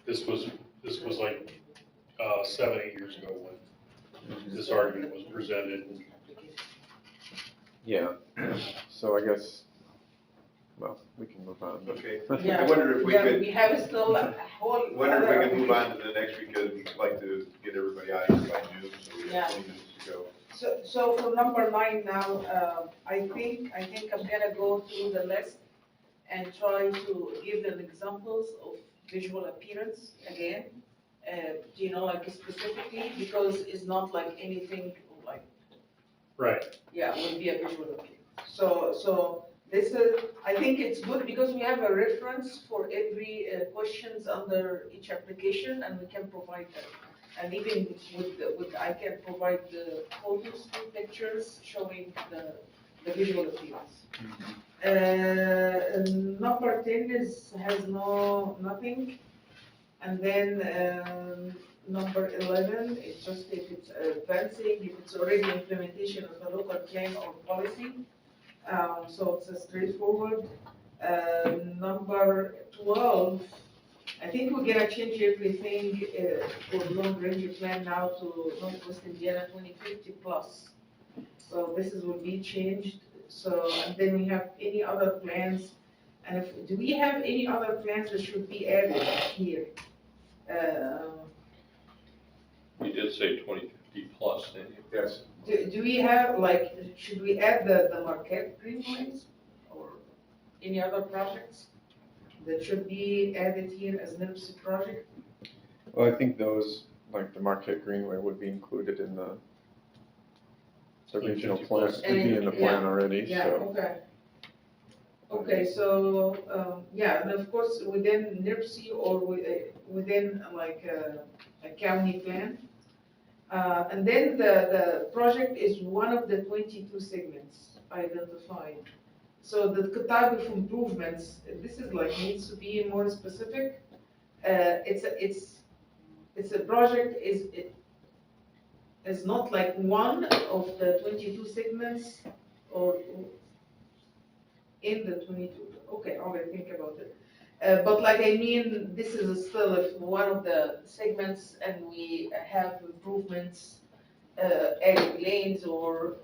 This was like 7-8 years ago when this argument was presented. Yeah, so I guess, well, we can move on. Okay, Yeah. I wonder if we could, We have still a whole. wonder if we other could move on to the next, because we'd like to get everybody out of here by noon, so we Yeah. have 20 minutes to go. So for number 9 now, I think I'm gonna go through the list and try to give them examples of visual appearance again. Like specifically, because it's not like anything like, Right. yeah, would be a visual appearance. So this is, I think it's good because we have a reference for every questions under each application, and we can provide that. And even with I can provide the photos and pictures showing the visual appearance. Number 10 has nothing. And then number 11 is just if it's advancing, if it's already implementation of a local plan or policy. So it's a straightforward. Number 12, I think we're gonna change everything for long-range plan now to Northwest Indiana 2050 plus. So this will be changed. So, and then we have any other plans. And do we have any other plans that should be added here? You did say 2050 plus, didn't you? Yes. Do we have, like, should we add the Marquette Greenways or any other projects that should be added here as NIPSI project? Well, I think those, like the Marquette Greenway would be included in the regional plan, would be in the plan already, Yeah, so. okay. Okay, so, yeah, and of course, within NIPSI or within like a county plan. And then the project is one of the 22 segments identified. So the type of improvements, this is like needs to be more specific. It's a project is not like one of the 22 segments or in the 22. Okay, I'll think about it. But like, I mean, this is still one of the segments and we have improvements, adding lanes or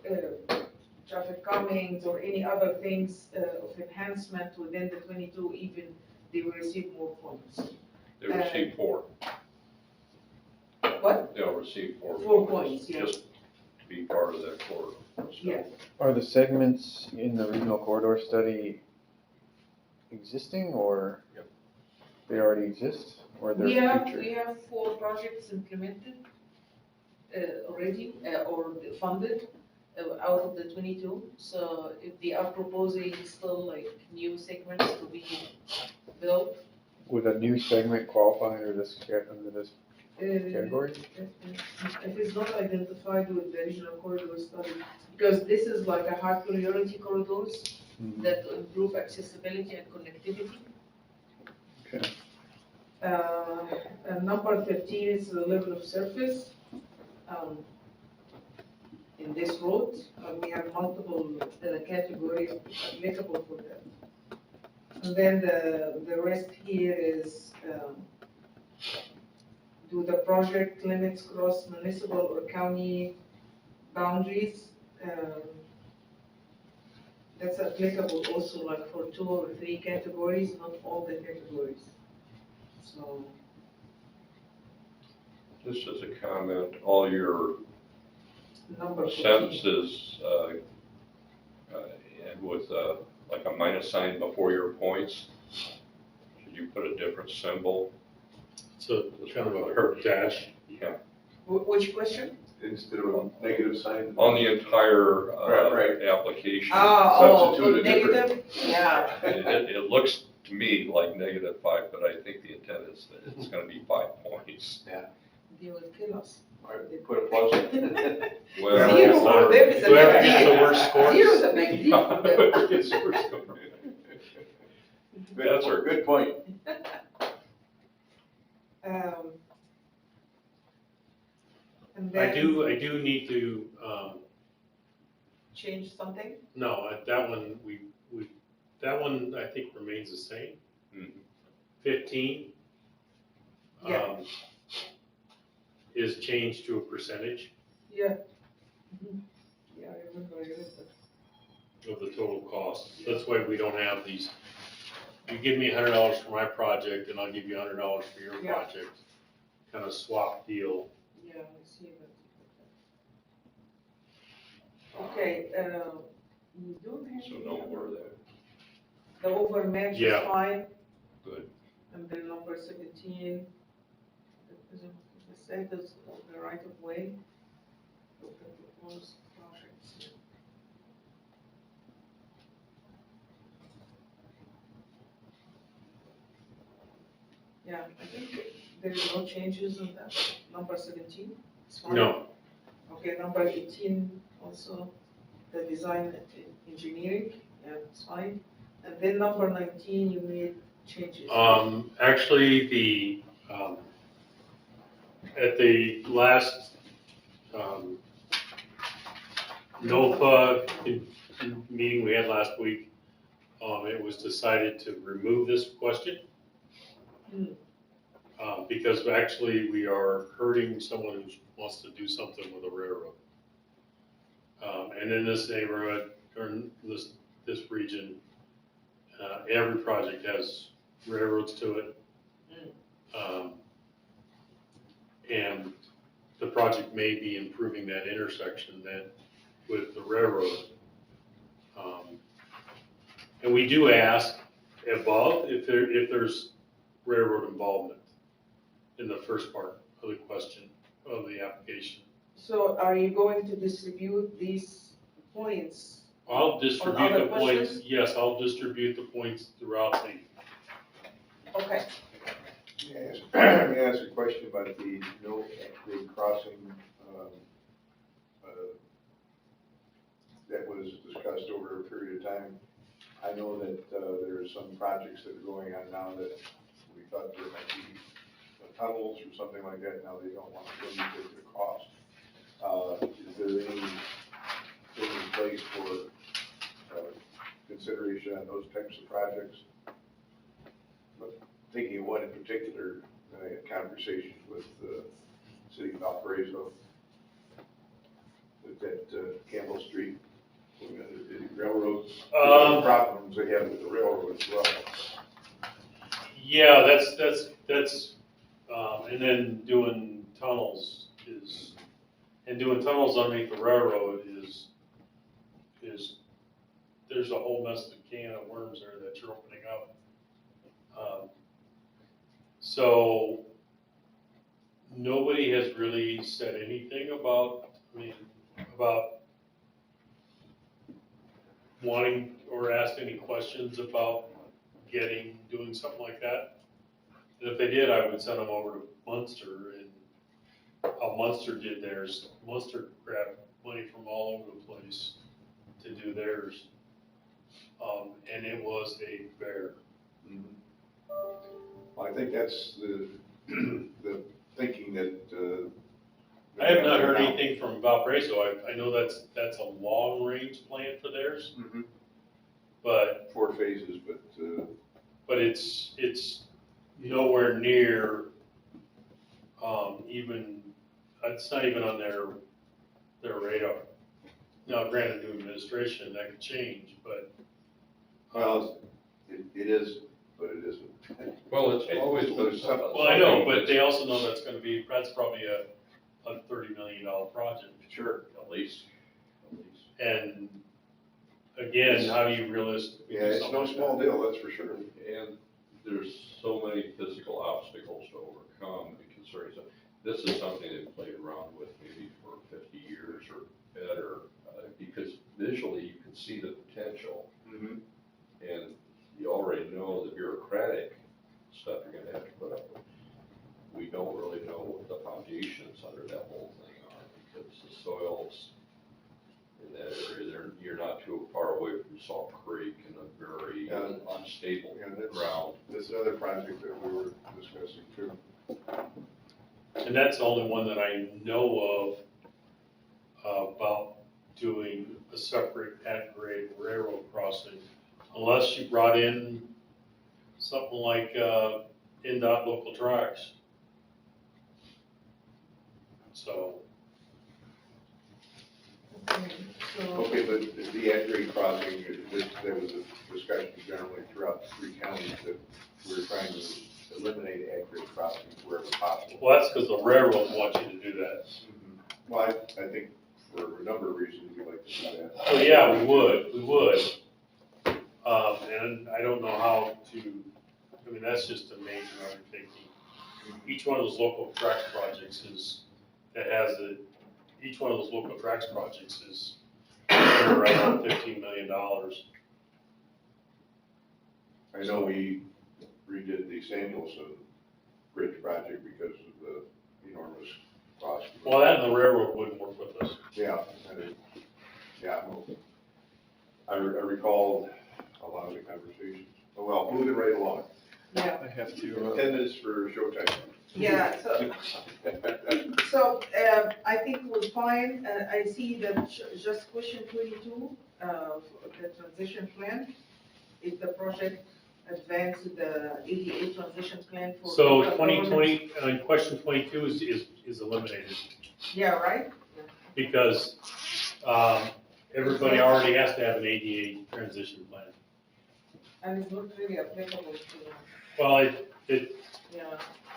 traffic calmings or any other things of enhancement within the 22, even they will receive more points. They receive 4. What? They'll receive 4 4 points, yeah. just to be part of that corridor. So Yeah. Are the segments in the regional corridor study existing, or Yep. they already exist, or they're We have future? 4 projects implemented already or funded out of the 22. So if they are proposing still like new segments to be built. Would a new segment qualify under this category? If it's not identified with the regional corridor study, because this is like a high priority corridors Mhm. that improve accessibility and connectivity. Okay. And number 15 is the level of surface in this road. We have multiple categories applicable for that. And then the rest here is do the project limits cross municipal or county boundaries? That's applicable also like for 2 or 3 categories, not all the categories. So, just as a comment, all your number 15. sentences end with like a minus sign before your points. Should you put a different symbol? So kind of a herb dash. Yeah. Which question? Instead of a negative sign. On the entire Right. application. Substitute a negative? Yeah. It looks to me like -5, but I think the intent is that it's gonna be 5 points. They will kill us. Put a plus in. Well, Zero for them is a Whoever big gets the deal. worst scores. Zero is a big deal for them. That's our Good point. And I then do need to, change something? no, that one, that one I think remains the same. Mhm. 15. Yeah. Is changed to a percentage Yeah. Yeah, I remember, I read that. of the total cost. That's why we don't have these, you give me $100 for my project and I'll give you $100 for your Yeah. project. Kind of swap deal. Yeah, I see that. Okay, you don't have. So no more of that. The overmatch is Yeah. fine. Good. And then number 17, the status of the right of way of the proposed projects. Yeah, I think there's no changes in that. Number 17, it's fine. No, Okay, number 18, also the design and engineering, yeah, it's fine. And then number 19, you made changes. actually, at the last, NOPA meeting we had last week, it was decided to remove this question. Hmm. Because actually we are hurting someone who wants to do something with a railroad. And in this neighborhood, or in this region, every project has railroads to it. And the project may be improving that intersection that with the railroad. And we do ask above if there's railroad involvement in the first part of the question of the application. So are you going to distribute these points? I'll distribute other the points, questions? yes, I'll distribute the points throughout the, Okay, Let me ask a question about the crossing, that was discussed over a period of time. I know that, there are some projects that are going on now that we thought there might be tunnels or something like that, now they don't want to go because of the cost. Is there anything in place for, consideration on those types of projects? But thinking of one in particular, I had conversations with the city of Valparaiso, with that Campbell Street The railroads, Um, problems they have with the railroad as well. Yeah, and then doing tunnels underneath the railroad is, there's a whole mess of can of worms there that you're opening up. So, nobody has really said anything about wanting or asked any questions about doing something like that. And if they did, I would send them over to Munster, and how Munster did theirs. Munster grabbed money from all over the place to do theirs. And it was a bear. Well, I think that's the thinking that. I have not heard anything from Valparaiso. I know that's a long-range plan for theirs, but 4 phases, but it's nowhere near, even, it's not even on their radar. Now, granted, new administration, that could change, but. well, it is, but it isn't. Well, it's always been something. Well, I know, but they also know that's probably a $30 million project. Sure. At least. And again, how do you realistically Yeah, do it's something no like small deal, that's for sure. And there's so many physical obstacles to overcome and concerns. This is something they've played around with maybe for 50 years or better, because visually you can see the potential. And you already know the bureaucratic stuff you're gonna have to put up with. We don't really know what the foundations under that whole thing are, because the soils in that area, you're not too far away from Salt Creek and a very unstable ground. That's another project that we were discussing too. that. And that's the only one that I know of, about doing a separate at-grade railroad crossing, unless you brought in something like, NDOT local tracks. So. Okay, but the at-grade crossing, there was a discussion generally throughout the 3 counties that we were trying to eliminate at-grade crossings wherever possible. Well, that's because the railroad wants you to do that. Well, I think for a number of reasons we'd like to do that. Oh, yeah, we would. And I don't know how that's just a major undertaking. Each one of those local tracks projects is right around $15 million. I know we redid the Samuelson Bridge project because of the enormous cost. Well, that and the railroad wouldn't work with us. Yeah, well, I recall a lot of the conversations. Oh, well, moving right along. Yeah. I have to, 10 minutes for showtime. Yeah, so I think we're fine. I see that just question 22, the transition plan, if the project advanced the ADA transition plan for. So local 2020, question 22 is eliminated, Yeah, right? because everybody already has to have an ADA transition plan. And it's not really applicable to, Well, yeah,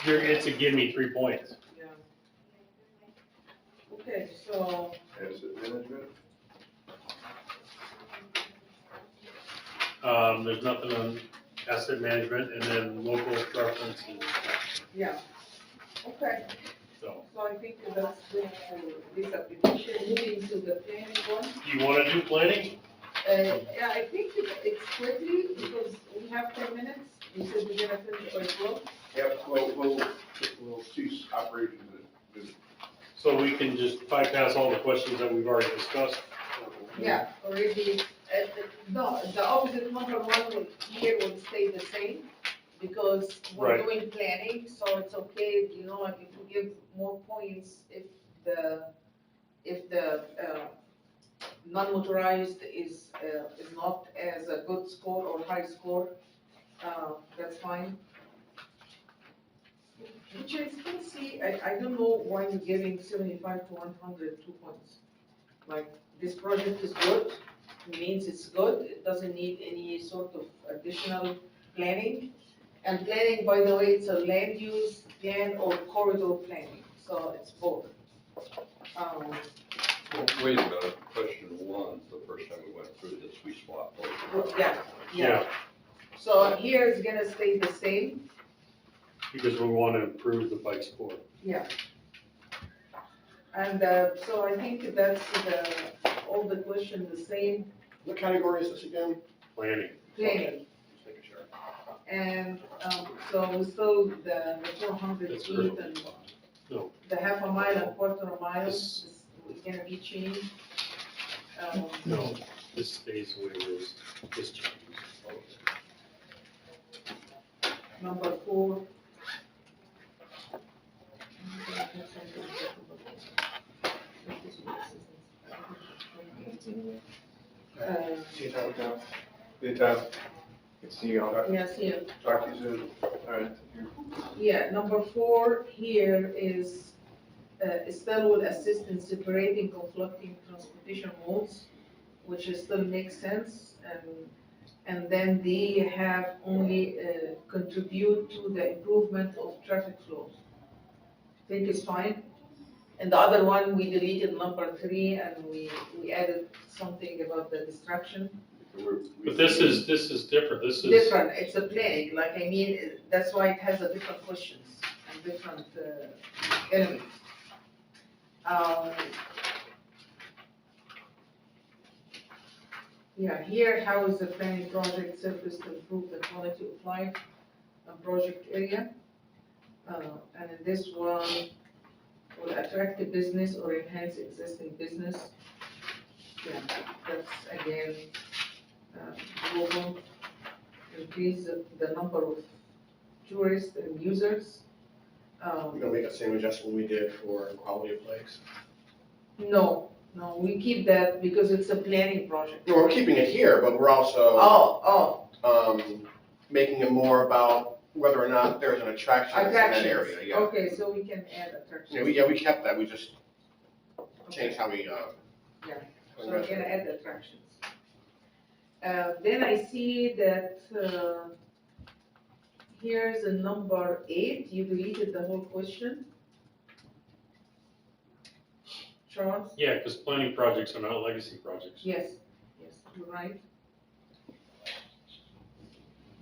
it's a give me 3 points. yeah. Okay, so, Asset management? There's nothing on asset management, and then local preferences, yeah, okay. so. So I think that's good for this application, moving to the planning one. You wanna do planning? Yeah, I think it's quickly, because we have 10 minutes, we said we're gonna finish by 12. Yep, we'll cease operations at noon. So we can just bypass all the questions that we've already discussed? Yeah, already, no, the opposite number one would, here would stay the same, because we're Right. doing planning, so it's okay, like if we give more points, if the non-motorized is not as a good score or high score, that's fine. Which I still see, I don't know why you're giving 75 to 100 2 points. Like, this project is good, means it's good, it doesn't need any sort of additional planning. And planning, by the way, it's a land use plan or corridor planning, so it's both. Well, wait a minute, question one, the first time we went through this, we swapped over. Yeah. So here it's gonna stay the same, Because we want to improve the bike sport. yeah. And, so I think that's all the questions the same, What category is this again? Planning. planning. Just making sure. And, so we still, the 400 That's feet critical. and No. the half a mile and quarter a mile This- is gonna be changed. No, this stays the way it is. This changes. Number 4. See you time now. Anytime, See y'all. Yes, here. talk to you soon. All right. Yeah, number 4 here is, still will assist in separating conflicting transportation modes, which is still makes sense, and then they have only, contribute to the improvement of traffic flow. Think it's fine. And the other one, we deleted number 3, and we added something about the distraction. But this is different. This is. Different, it's a plague, like, I mean, that's why it has a different questions and different elements. Yeah, here, how is the planning project service to improve the quality of life and project area? And in this one, will attract the business or enhance existing business. Yeah, that's again, global, increase the number of tourists and users. We're gonna make that same adjustment we did for quality of place. No, we keep that because it's a planning project. No, we're keeping it here, but we're also, making it more about whether or not there's an attraction in that Attractions, area, yeah. okay, so we can add attractions. Yeah, we kept that, we just changed how we, Yeah. how we So we're measure gonna it. add the attractions. Then I see that, here's a number 8, you deleted the whole question. Charles? Yeah, because planning projects are not legacy projects. Yes, you're right.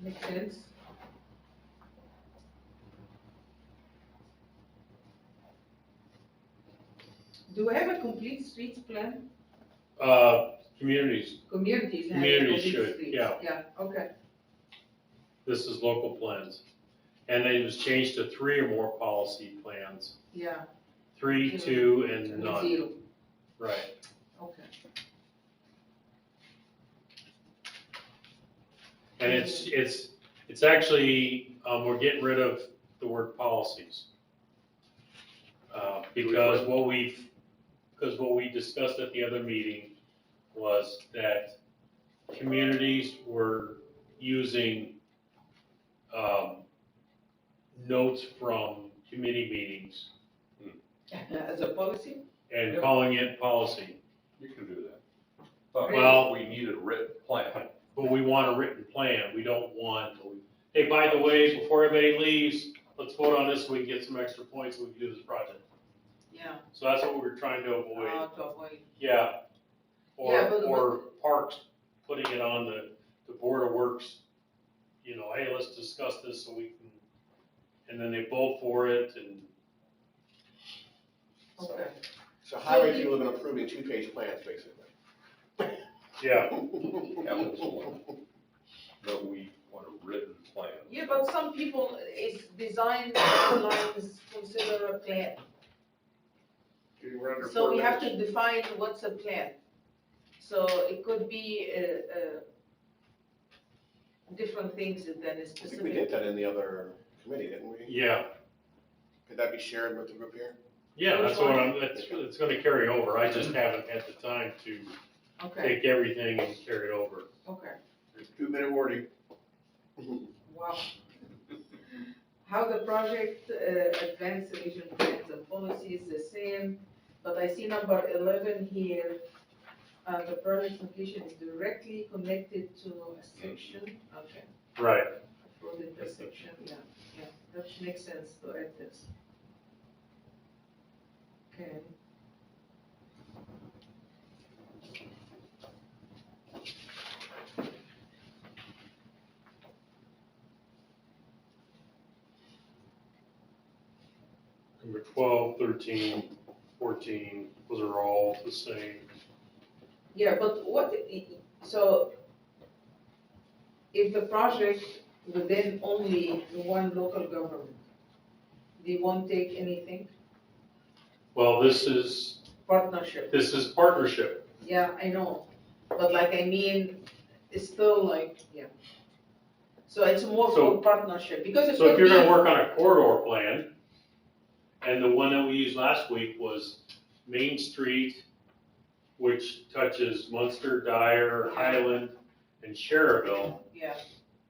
Makes sense. Do we have a complete streets plan? Communities, Communities have a Communities complete should, streets. yeah. Yeah, okay, this is local plans. And it was changed to 3 or more policy plans. yeah. 3, 2, and none. 0, Right. okay. And it's actually, we're getting rid of the word policies. Because what we discussed at the other meeting was that communities were using, notes from committee meetings As a policy? and calling it policy. You can do that. But Well- we need a written plan. But we want a written plan, we don't want, hey, by the way, before everybody leaves, let's vote on this so we can get some extra points so we can do this project. Yeah. So that's what we're trying to avoid, To avoid. yeah. Yeah, but- Or parks, putting it on the Board of Works, you know, hey, let's discuss this so we can, and then they vote for it and, Okay. So highway people have been approving 2-page plans, basically. yeah. That was one. But we want a written plan. Yeah, but some people, it's design guidelines consider a plan. We're under So we 4 have minutes. to define what's a plan. So it could be, different things than a I think we specific. did that in the other committee, didn't we? Yeah, Could that be shared with the group here? yeah, Which that's what one? it's gonna carry over, I just haven't had the time to Okay, take everything and carry it over. okay, 2-minute warning. wow. How the project, advance region plans and policies the same, but I see number 11 here. The project location is directly connected to a section, okay. Right. Road intersection, yeah, that makes sense to add this. Okay. Number 12, 13, 14, those are all the same. Yeah, but so if the project within only one local government, they won't take anything? Well, this is Partnership, partnership. yeah, I know, but like, I mean, it's still like, yeah. So it's more So- for partnership, because it So if could you're gonna be, work on a corridor plan, and the one that we used last week was Main Street, which touches Munster, Dyer, Highland, and Cherville, yeah.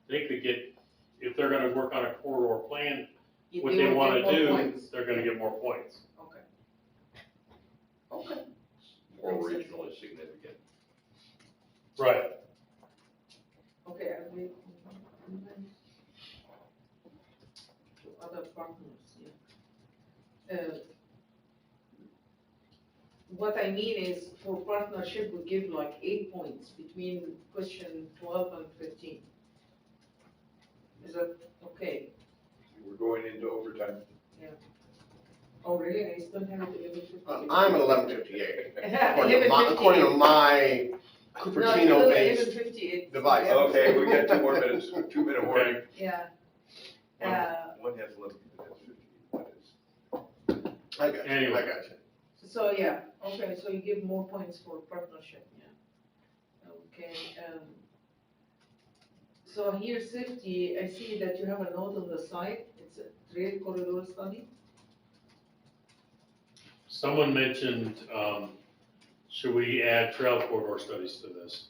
they could get, if they're gonna work on a corridor plan, what they they will wanna get more do, points. they're gonna get more points. Okay. Okay. More Makes sense. regionally significant. Right. Okay, I will. To other partners, yeah. What I mean is, for partnership, we give like 8 points between question 12 and 15. Is that okay? We're going into overtime. Oh, really? I still have it 11:58. I'm at 11:58. 11:58. According to my No, Cupertino-based 11:58. device. Okay, we got 2 more minutes, 2-minute warning. Yeah. One has 11, one has 15. I got you, Anyway. I got you. So, yeah, okay, so you give more points for partnership, yeah. Okay, so here safety, I see that you have a note on the side, it's a trail corridor study. Someone mentioned, should we add trail corridor studies to this?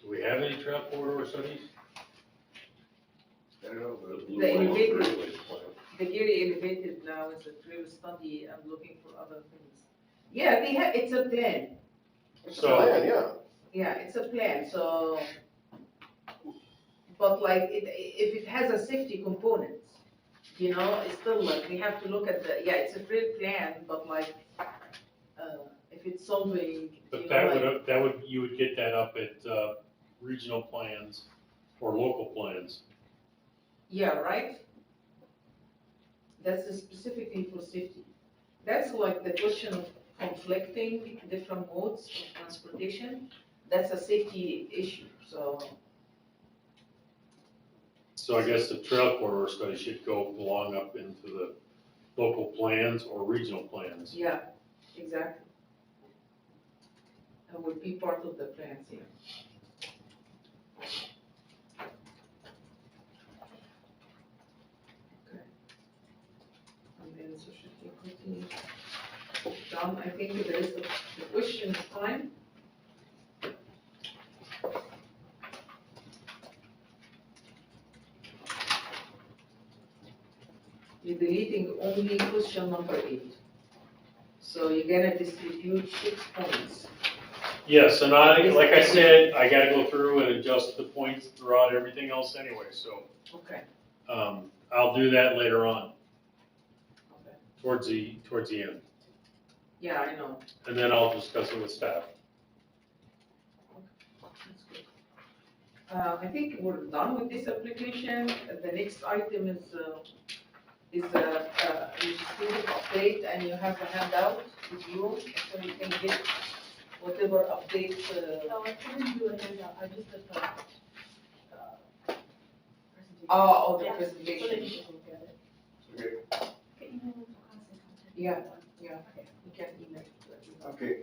Do we have any trail corridor studies? I don't know, The but blue The one on elevated- Greenway's plan. The Gary elevated now is a trail study, I'm looking for other things. Yeah, they have, it's a plan, It's a So- plan, yeah. yeah, it's a plan, so, but like, if it has a safety component, you know, it's still like, we have to look at the, yeah, it's a trail plan, but like, if it's something, But you know, like, you would get that up at, regional plans or local plans. yeah, right? That's specifically for safety. That's like the question of conflicting different modes of transportation. That's a safety issue, so, So I guess the trail corridor study should belong up into the local plans or regional plans. yeah, exactly. And would be part of the plans, yeah. Okay. And then social equity. Done, I think the rest of the question is fine. You're deleting only question number 8. So you're gonna distribute 6 points. Yes, and like I said, I gotta go through and adjust the points throughout everything else anyway, so, Okay. I'll do that later on, Okay. towards the end. Yeah, I know. And then I'll discuss it with staff. That's good. I think we're done with this application. The next item is a legislative update, and you have a handout with you, so you can get whatever updates. Oh, I couldn't do a handout, I just did the, presentation. Oh, the Yeah, so they presentation. can just look at it. Okay, Okay, email them for constant contact. Yeah. Yeah, you can email it to everyone. okay,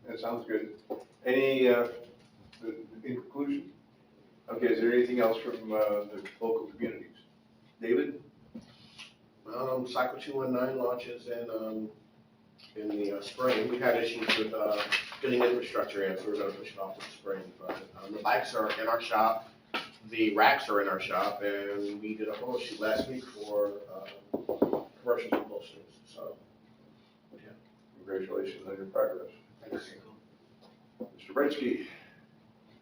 that sounds good. Any, in conclusion? Okay, is there anything else from, the local communities? David? Cycle 219 launches in the spring. We've had issues with getting infrastructure in, so we're gonna push it off to the spring. But the bikes are in our shop, the racks are in our shop, and we did a photo shoot last week for commercials and posters, so. Congratulations on your progress. Thanks. Mr. Brzezinski.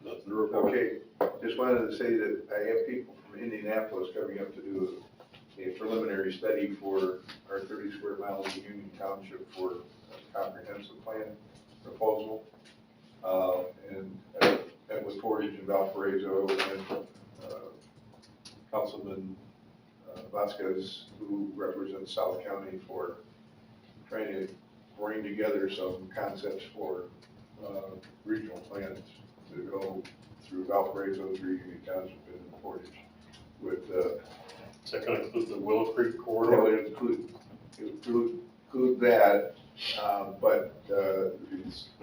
Nothing to report. Okay, just wanted to say that I have people from Indianapolis coming up to do a preliminary study for our 30 square miles of Union Township for a comprehensive plan proposal. And that was Portage and Valparaiso and Councilman Vasquez, who represents South County, for trying to bring together some concepts for regional plans to go through Valparaiso, through Union Township and Portage with, Is that gonna include the Willow Creek that corridor? would include that, but the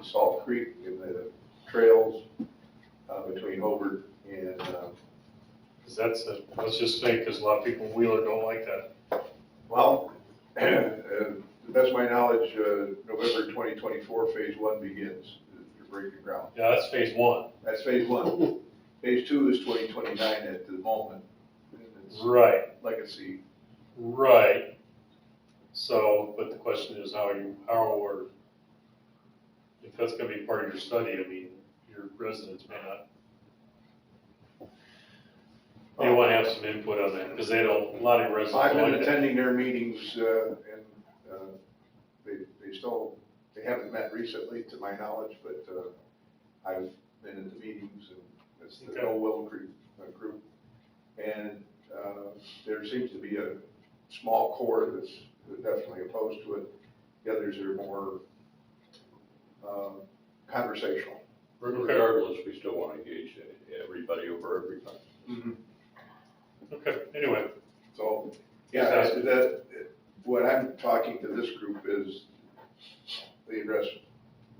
Salt Creek and the trails between Hobart and, Cause that's let's just say, cause a lot of people in Wheeler don't like that. well, to the best of my knowledge, November 2024, phase 1 begins, you're breaking ground. Yeah, that's phase one. That's phase 1. Phase 2 is 2029 at the moment. And it's Right, legacy. right. So, but the question is how or if that's gonna be part of your study, I mean, your residents may not. They wanna have some input on that, cause they don't, a lot of your residents I've don't been like that. attending their meetings, and they haven't met recently, to my knowledge, but I've been in the meetings, and it's the Okay. Old Willow Creek group. And there seems to be a small core that's definitely opposed to it. The others are more conversational. Regardless, we still want to engage everybody over everything. Okay, anyway, So, yeah, what I'm talking to this group is, they address,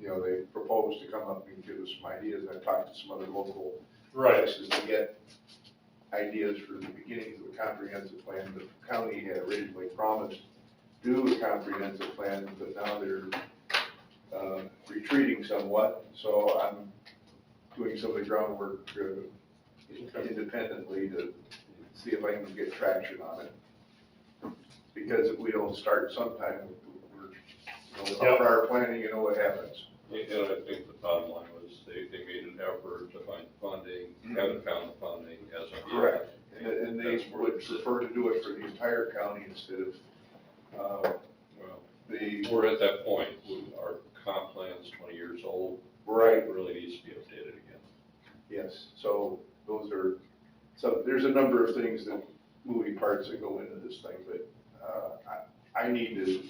they propose to come up and give us some ideas. I've talked to some other local right, places to get ideas for the beginnings of a comprehensive plan. The county had originally promised to do a comprehensive plan, but now they're retreating somewhat. So I'm doing some of the groundwork independently to see if I can get traction on it. Because if we don't start sometime, without prior planning, you know what happens. And I think the bottom line was they made an effort to find funding, haven't found the funding as of yet. Correct. And they would prefer to do it for the entire county instead of, Well, the, we're at that point, our comp plan's 20 years old. right, It really needs to be updated again. yes. So there's a number of things that, moving parts that go into this thing, but I need to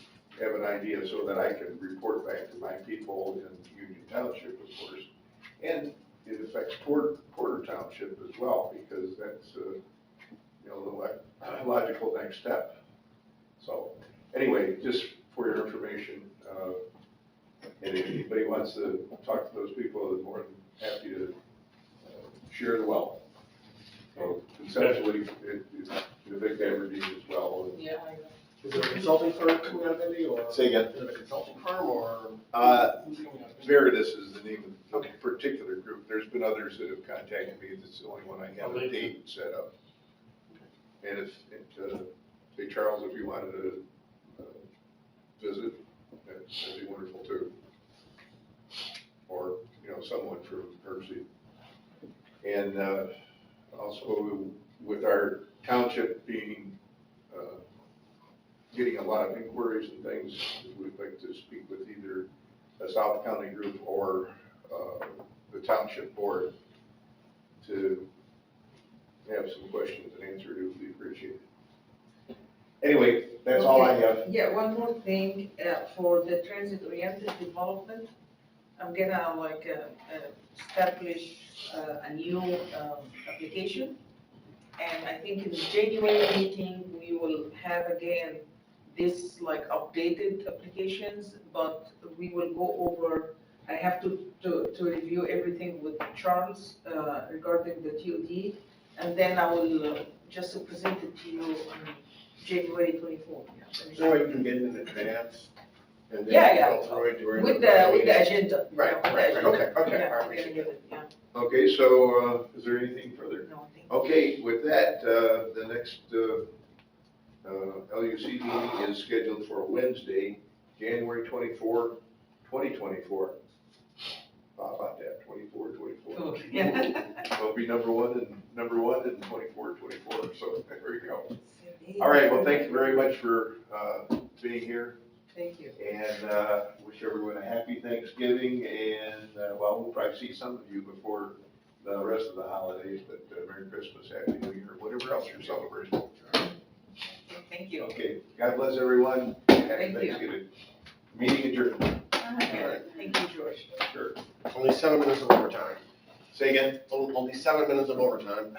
have an idea so that I can report back to my people in Union Township, of course. And it affects Porter Township as well, because that's, the logical next step. So, anyway, just for your information, and if anybody wants to talk to those people, I'm more than happy to share the wealth. So conceptually, it affects Aberdeen as well. Yeah, I know. Is it a consulting firm coming out of Indy, or? Say again? Is it a consulting firm, or? Who's coming out of Indy? Veritas is the name of the particular group. There's been others that have contacted me. It's the only one I have a date set up. And if, say, Charles, if you wanted to visit, that'd be wonderful too. Or, someone from Hershey. And also with our township being, getting a lot of inquiries and things, we'd like to speak with either a South County group or the township board to have some questions and answered. It would be appreciated. Anyway, that's all I have. Yeah, one more thing, for the transit-oriented development, I'm gonna establish a new application. And I think in the January meeting, we will have again this updated applications, but we will go over, I have to review everything with Charles regarding the TOD, and then I will just present it to you on January 24th. So you can get it in advance, and then Yeah. go through it during With the agenda. Right, Yeah, with the right, agenda. okay, Yeah, I we're gonna appreciate give it, yeah. Okay, so is there anything further? No, thank you. Okay, with that, the next LUC meeting is scheduled for Wednesday, January 24, 2024. How about that, 24, 24? Yeah. It'll be number one and 24, 24, so there you go. All right, well, thank you very much for being here, Thank you. and wish everyone a happy Thanksgiving, and, well, we'll probably see some of you before the rest of the holidays, but Merry Christmas, Happy New Year, whatever else you're celebrating. Thank you. Okay, God bless everyone, happy Thank you. Thanksgiving. Meeting adjourned. Okay. Thank you, George. Sure. Only 7 minutes of overtime. Say again? Only 7 minutes of overtime.